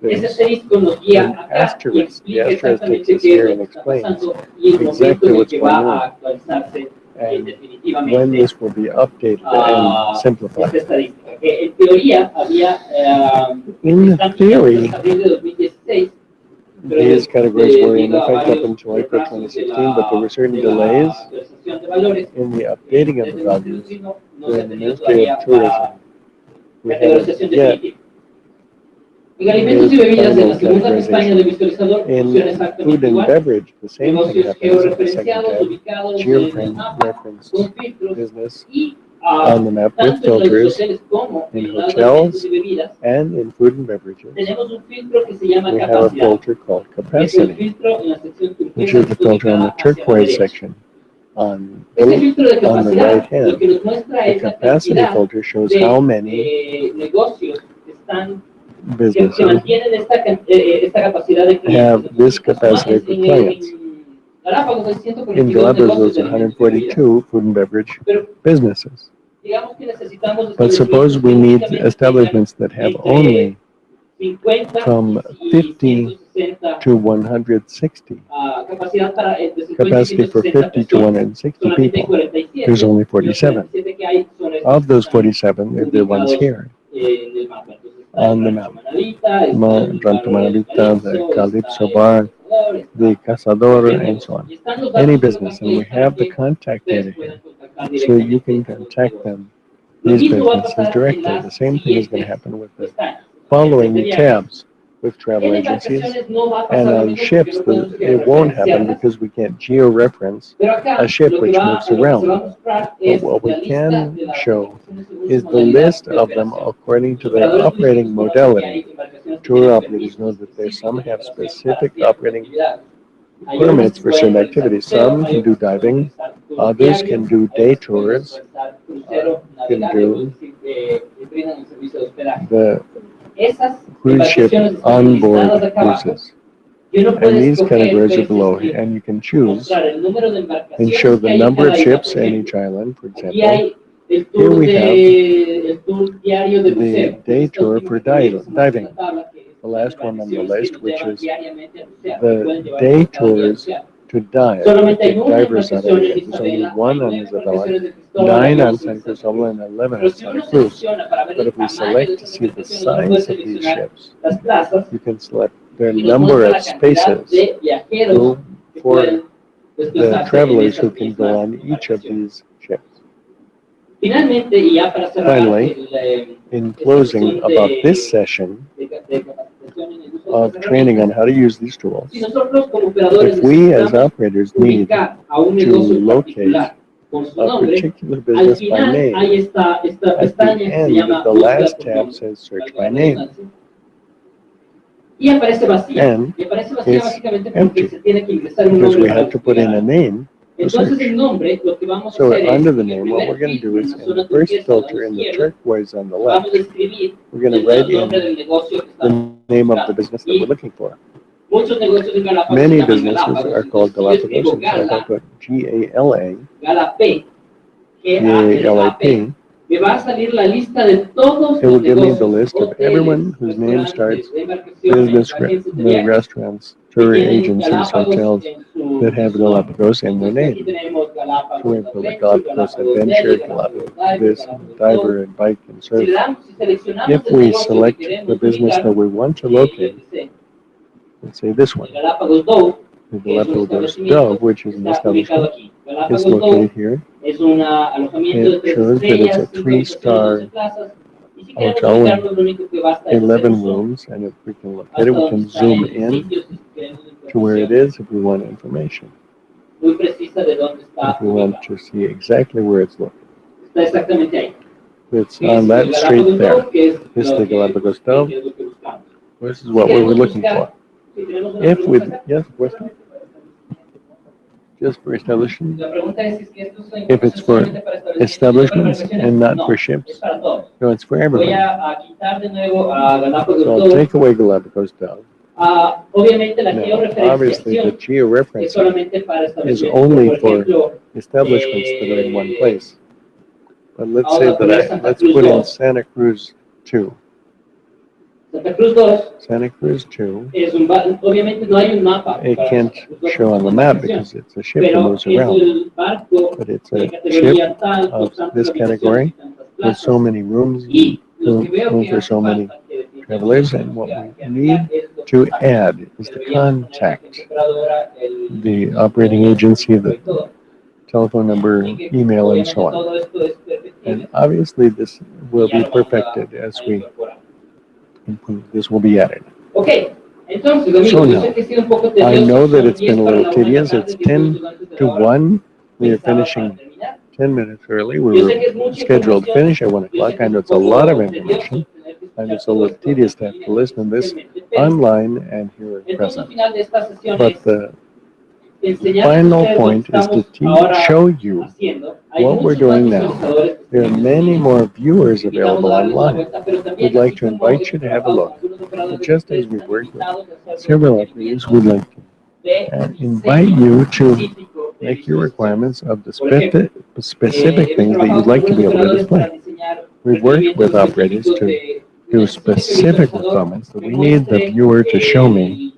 Ese there's asterisco nos guía an acá y asterisk. The explica asterisk takes exactamente us qué es here lo and que está explains pasando y el momento exactly en el what's que going va on a actualizarse and when definitivamente this will be updated and esta simplified. estadística. Que en teoría había In están theory, hasta abril de These categories were in effect up until April 2016, but there were certain delays in the updating of the values during the Ministry of Tourism. We haven't yet En alimentos y bebidas, en la segunda pestaña categorization. del visualizador, funciona In food exactamente and igual. beverage, the same thing Negocios happens in the second georreferenciados, tab. ubicados en el mapa, Georeferenced con filtros business y on the map with tanto en los filters hoteles como in en las alimentos hotels y bebidas, and in food and beverages. tenemos un filtro que se llama We have a capacidad. filter called Es el capacity, filtro en la sección which turquesa is the filter on the ubicada hacia la turquoise derecha. section on Este filtro de the right capacidad lo hand. que nos muestra The es la capacity cantidad filter shows how de many negocios que están que businesses mantienen esta capacidad de clientes. have this capacity for clients. En Galápagos hay In 142 Galapagos, negocios there's de alimentos y bebidas. 142 food and beverage Pero businesses. digamos que necesitamos But suppose we need establishments that have only 50 from y 50 160 to 160. capacidad para entre 50 y Capacity for 160 50 to personas. 160 Solamente hay people. 47. There's only Y los 47. 47 que hay son estos Of those que están 47, they're the ones ubicados here en el mapa. Entonces, está on el the Rancho map. Manavita, está el Rancho bar del Manavita, the Calypso, Calypso está Bar, el the Cazador, Cazador, and so on. y están los Any datos business, and we have the contact data here, contactar so you can directamente con los contact negocios. them, Lo these mismo va a businesses pasar en directly. las The same thing is going to siguientes happen with the pestañas. following Este viaje. tabs with travel En agencies. embarcaciones no va a And pasar lo on mismo porque ships, no podemos it won't happen georreferenciarlas. because we can't geo-reference Pero acá a ship lo que which va, moves lo que se va a around. mostrar But es what we la lista can de las show embarcaciones según is su the modalidad list de of them operación. according to Los their operadores operating turísticos conocen que hay modality. embarcaciones que Tour tienen operators know permisos that they some específicos de have operación para specific ciertas operating actividades. Hay unos permits que for pueden certain realizar activities. crucero, Some hay can do otros que pueden diving, realizar tours others can diarios, do hay day otros que pueden tours, realizar crucero can navegable, do es decir, que brindan el servicio de hospedaje. the Esas cruise ship embarcaciones están onboard listadas acá abajo. cruises. Y uno And puede these escoger categories are veces below, que and you can choose mostrar el número de and embarcaciones show que the hay en number of cada isla. ships Por in ejemplo, each island, for aquí example. hay el Here tour, we el tour diario de the buceo. day Esta tour última for categoría que se muestra en diving, la tabla, que es the last one on the embarcaciones que list, nos which llevan is diariamente a bucear, que pueden the llevar day cada día a tours bucear. to dive. Solamente The hay una divers on embarcación en it. There's only Isabela, hay one on 9 Isabella, embarcaciones de Cristóbal, hay 9 on 11 San en Santa Cristobal, Cruz. and 11 Pero on si uno Santa Cruz. selecciona para ver But el if we tamaño de select to estas see the embarcaciones, uno puede size of these seleccionar ships, las plazas you can select their y nos number muestra of la cantidad spaces de viajeros que for pueden the desplazarse en travelers esas who can go mismas on each of embarcaciones. these ships. Finalmente, y ya para cerrar Finally, in esta closing sesión about this session de capacitación en el uso de of estas training on herramientas, how to use these tools, si nosotros como operadores if we as necesitamos operators need ubicar a un to negocio locate particular por su a nombre, particular al business by final hay name, esta at the pestaña que se end, llama the búsqueda last por tab nombre, says search valga by la name, redundancia, y aparece vacía. and Y aparece vacía it's básicamente porque empty se tiene que ingresar un because nombre we para have to put in a buscar. name to Entonces search. el nombre, lo que vamos a So hacer es, under the en el name, what primer we're going to do filtro, en is la in zona the first turquesa, al lado filter in the izquierdo, turquoise on the vamos left, a escribir we're going to el write nombre in del negocio que the estamos name of the buscando. business that Y we're looking for. muchos negocios en Galápagos se Many llaman businesses Galápagos, are called entonces si yo Galapagos, escribo and so if I Gala, put G-A-L-A, Galapé, G-A-L-A-P, G-A-L-A-P, me va a salir la lista de todos it will los give me the negocios, list of hoteles, everyone whose name restaurantes, starts embarcaciones, business, agencias de the viajes restaurants, que tour tienen agencies, Galápagos hotels en su that have nombre. Galapagos in their Entonces aquí name. tenemos So Galápagos we have the Adventure, Galapagos Galápagos Adventure, Deli, Galápagos Galapagos Diver, this, Galápagos Boat. diver and bike and Si surf. seleccionamos If el we negocio que select the queremos business ubicar, that we want to yo locate, qué sé, let's say this one, el Galápagos Boat, the que es un Galapagos establecimiento, Dove, which is an está ubicado establishment, aquí. is Galápagos located Boat here. es un alojamiento de It 3 shows that it's estrellas, a 5 3-star habitaciones, 12 plazas, y si queremos hotel ubicarlo, lo único que basta es hacer 11 un zoom rooms, and if we can locate hasta it, we donde can está zoom el in sitio, si queremos to where it información is if we want information. muy precisa de dónde está If we want ubicado. to see exactly where it's located. Está exactamente ahí. It's Que es on el that street Galápagos there. Dove, que es This is lo the que Galapagos buscamos, Dove. que es lo que buscamos. This is Si what we were queremos looking buscar, for. si tenemos una If we, pregunta acá, yes, of course, just for establishment, la pregunta es si es que esto es una if it's información for solamente para establecimientos establishments y para and not no, for es ships, para todos. no, it's for Voy everybody. a quitar de nuevo a Galápagos So I'll Dove. take away Galapagos Dove. Obviamente la Now, obviously, the georreferenciación es georeferencing solamente para is establecimientos. only Por for ejemplo, establishments that are in one place. But let's vamos say a poner that Santa let's Cruz put in 2. Santa Cruz 2. Santa Cruz 2 Santa Cruz 2, es obviamente no hay un mapa it para can't Santa Cruz 2 show on the como map navegación, because it's a ship that pero moves es around. el barco But it's de a categoría ship tal, con of tantas this habitaciones category y tantas with plazas. so many rooms, Y lo que veo room que for hace so many falta, que definitivamente travelers, and tenemos what que we agregar need es lo to add is the contact, the operating agency, the telephone number, email, and so on. And obviously this will be perfected as we improve. This will be added. So now, I know that it's been a little tedious. It's 10 to 1. We are finishing 10 minutes early. We were scheduled to finish at 1 o'clock. I know it's a lot of information, and it's a little tedious to have to listen to this online and here in present. But the final point is to show you what we're doing now. There are many more viewers available online. We'd like to invite you to have a look. But just as we work with several operators, we'd like to invite you to make your requirements of the specific things that you'd like to be able to display. We've worked with operators to do specific requirements that we need the viewer to show me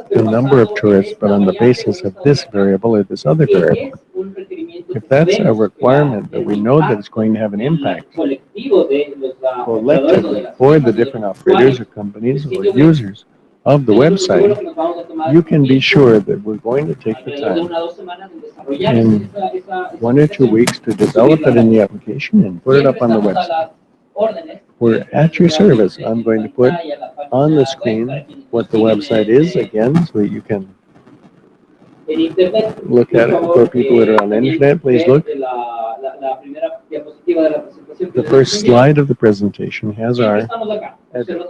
the number of tourists, but on the basis of this variable or this other variable. If that's a requirement that we know that it's going to have an impact collectively for the different operators or companies or users of the website, you can be sure that we're going to take the time in 1 or 2 weeks to develop it in the application and put it up on the website. We're at your service. I'm going to put on the screen what the website is again so that you can look at it. For people that are on the internet, please look. The first slide of the presentation has our address.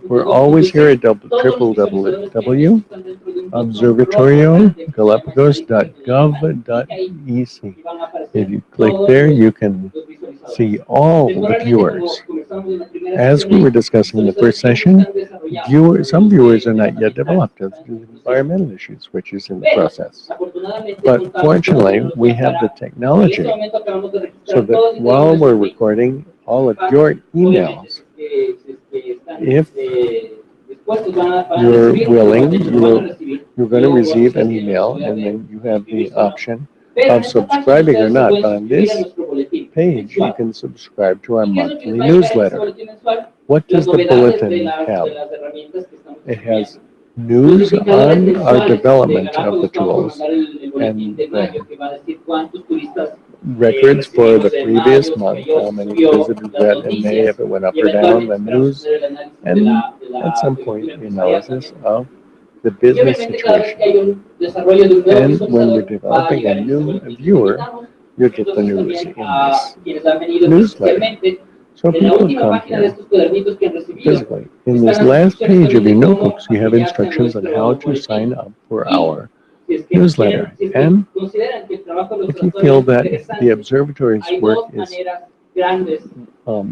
We're always here at www.observatoriogalapagos.gov.ec. If you click there, you can see all the viewers. As we were discussing in the first session, some viewers are not yet developed due to environmental issues, which is in the process. But fortunately, we have the technology so that while we're recording all of your emails, if you're willing, you're going to receive an email, and then you have the option of subscribing or not. But on this page, you can subscribe to our monthly newsletter. What does the bulletin have? It has news on our development of the tools and the records for the previous month, how many visitors that in May, if it went up or down, the news, and at some point the analysis of the business situation. And when we're developing a new viewer, you get the news in this newsletter. So people come here physically. In this last page of your notebooks, you have instructions on how to sign up for our newsletter. And if you feel that the observatory's work is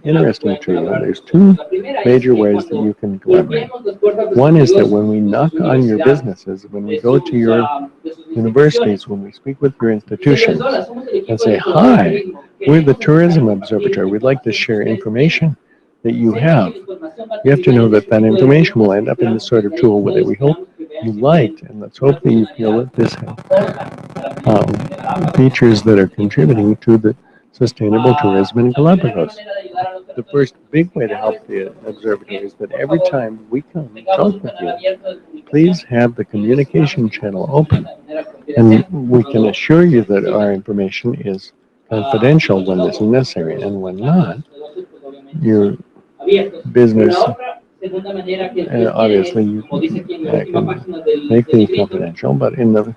interesting to you, there's two major ways that you can collaborate. One is that when we knock on your businesses, when we go to your universities, when we speak with your institutions and say, hi, we're the Tourism Observatory, we'd like to share information that you have to know that that information will end up in the sort of tool that we hope you liked, and let's hope that you feel that this has features that are contributing to the sustainable tourism in Galapagos. The first big way to help the observatory is that every time we come and talk with you, please have the communication channel open. And we can assure you that our information is confidential when this is necessary, and when not, your business, and obviously you can make things confidential, but in the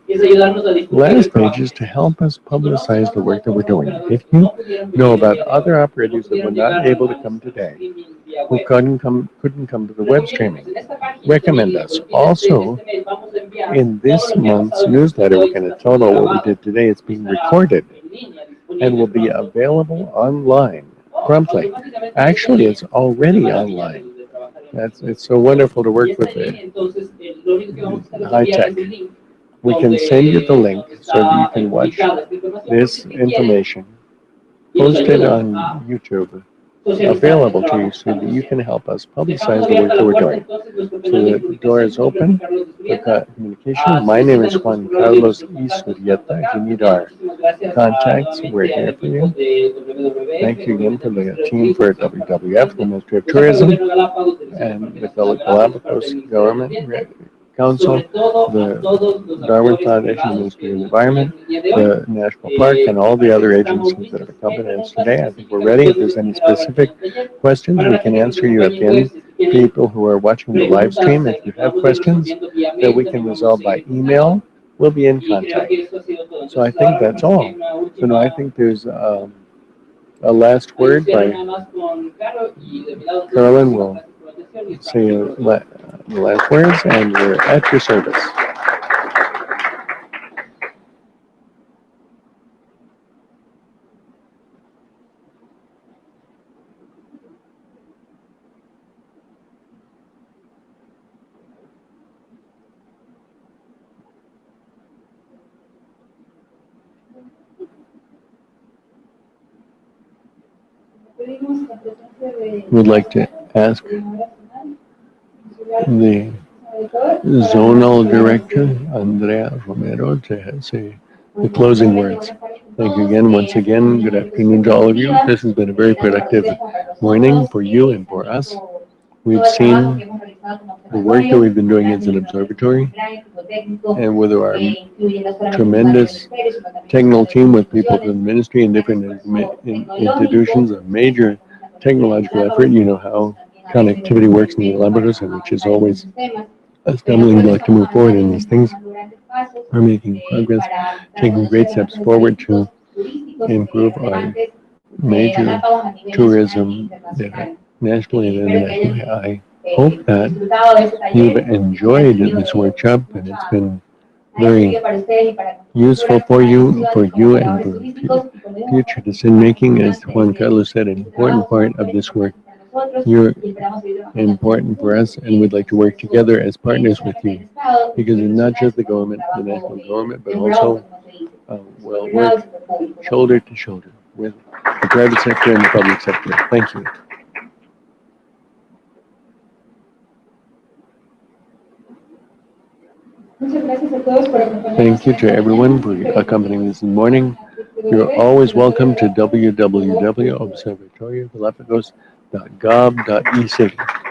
last page is to help us publicize the work that we're doing. If you know about other operators that were not able to come today, who couldn't come to the web streaming, recommend us. Also, in this month's newsletter, we're going to tell about what we did today. It's being recorded and will be available online promptly. Actually, it's already online. It's so wonderful to work with it. High tech. We can send you the link so that you can watch this information posted on YouTube available to you so that you can help us publicize the work that we're doing. So the door is open for communication. My name is Juan Carlos Isurieta. If you need our contacts, we're here for you. Thank you again for the team for WWF, the Ministry of Tourism, and the Galapagos Government Council, the Darwin Foundation, Ministry of Environment, the National Park, and all the other agencies that have accompanied us today. I think we're ready. If there's any specific questions, we can answer you at the end. People who are watching the live stream, if you have questions that we can resolve by email, we'll be in contact. So I think that's all. So now I think there's a last word by Carolyn will say the last words, and we're at your service. We'd like to ask the zonal director, Andrea Romero, to say the closing words. Thank you again, once again. Good afternoon to all of you. This has been a very productive morning for you and for us. We've seen the work that we've been doing as an observatory, and with our tremendous technical team with people from the ministry and different institutions, a major technological effort. You know how connectivity works in the Galapagos, which is always a stumbling block to move forward in these things. We're making progress, taking great steps forward to improve our major tourism nationally and internationally. I hope that you've enjoyed this workshop, and it's been very useful for you and for future decision making. As Juan Carlos said, an important part of this work. You're important for us, and we'd like to work together as partners with you, because it's not just the government, the national government, but also we'll work shoulder to shoulder with the private sector and the public sector. Thank you. Thank you to everyone for accompanying this morning. You're always welcome to www.observatoriogalapagos.gov.ec.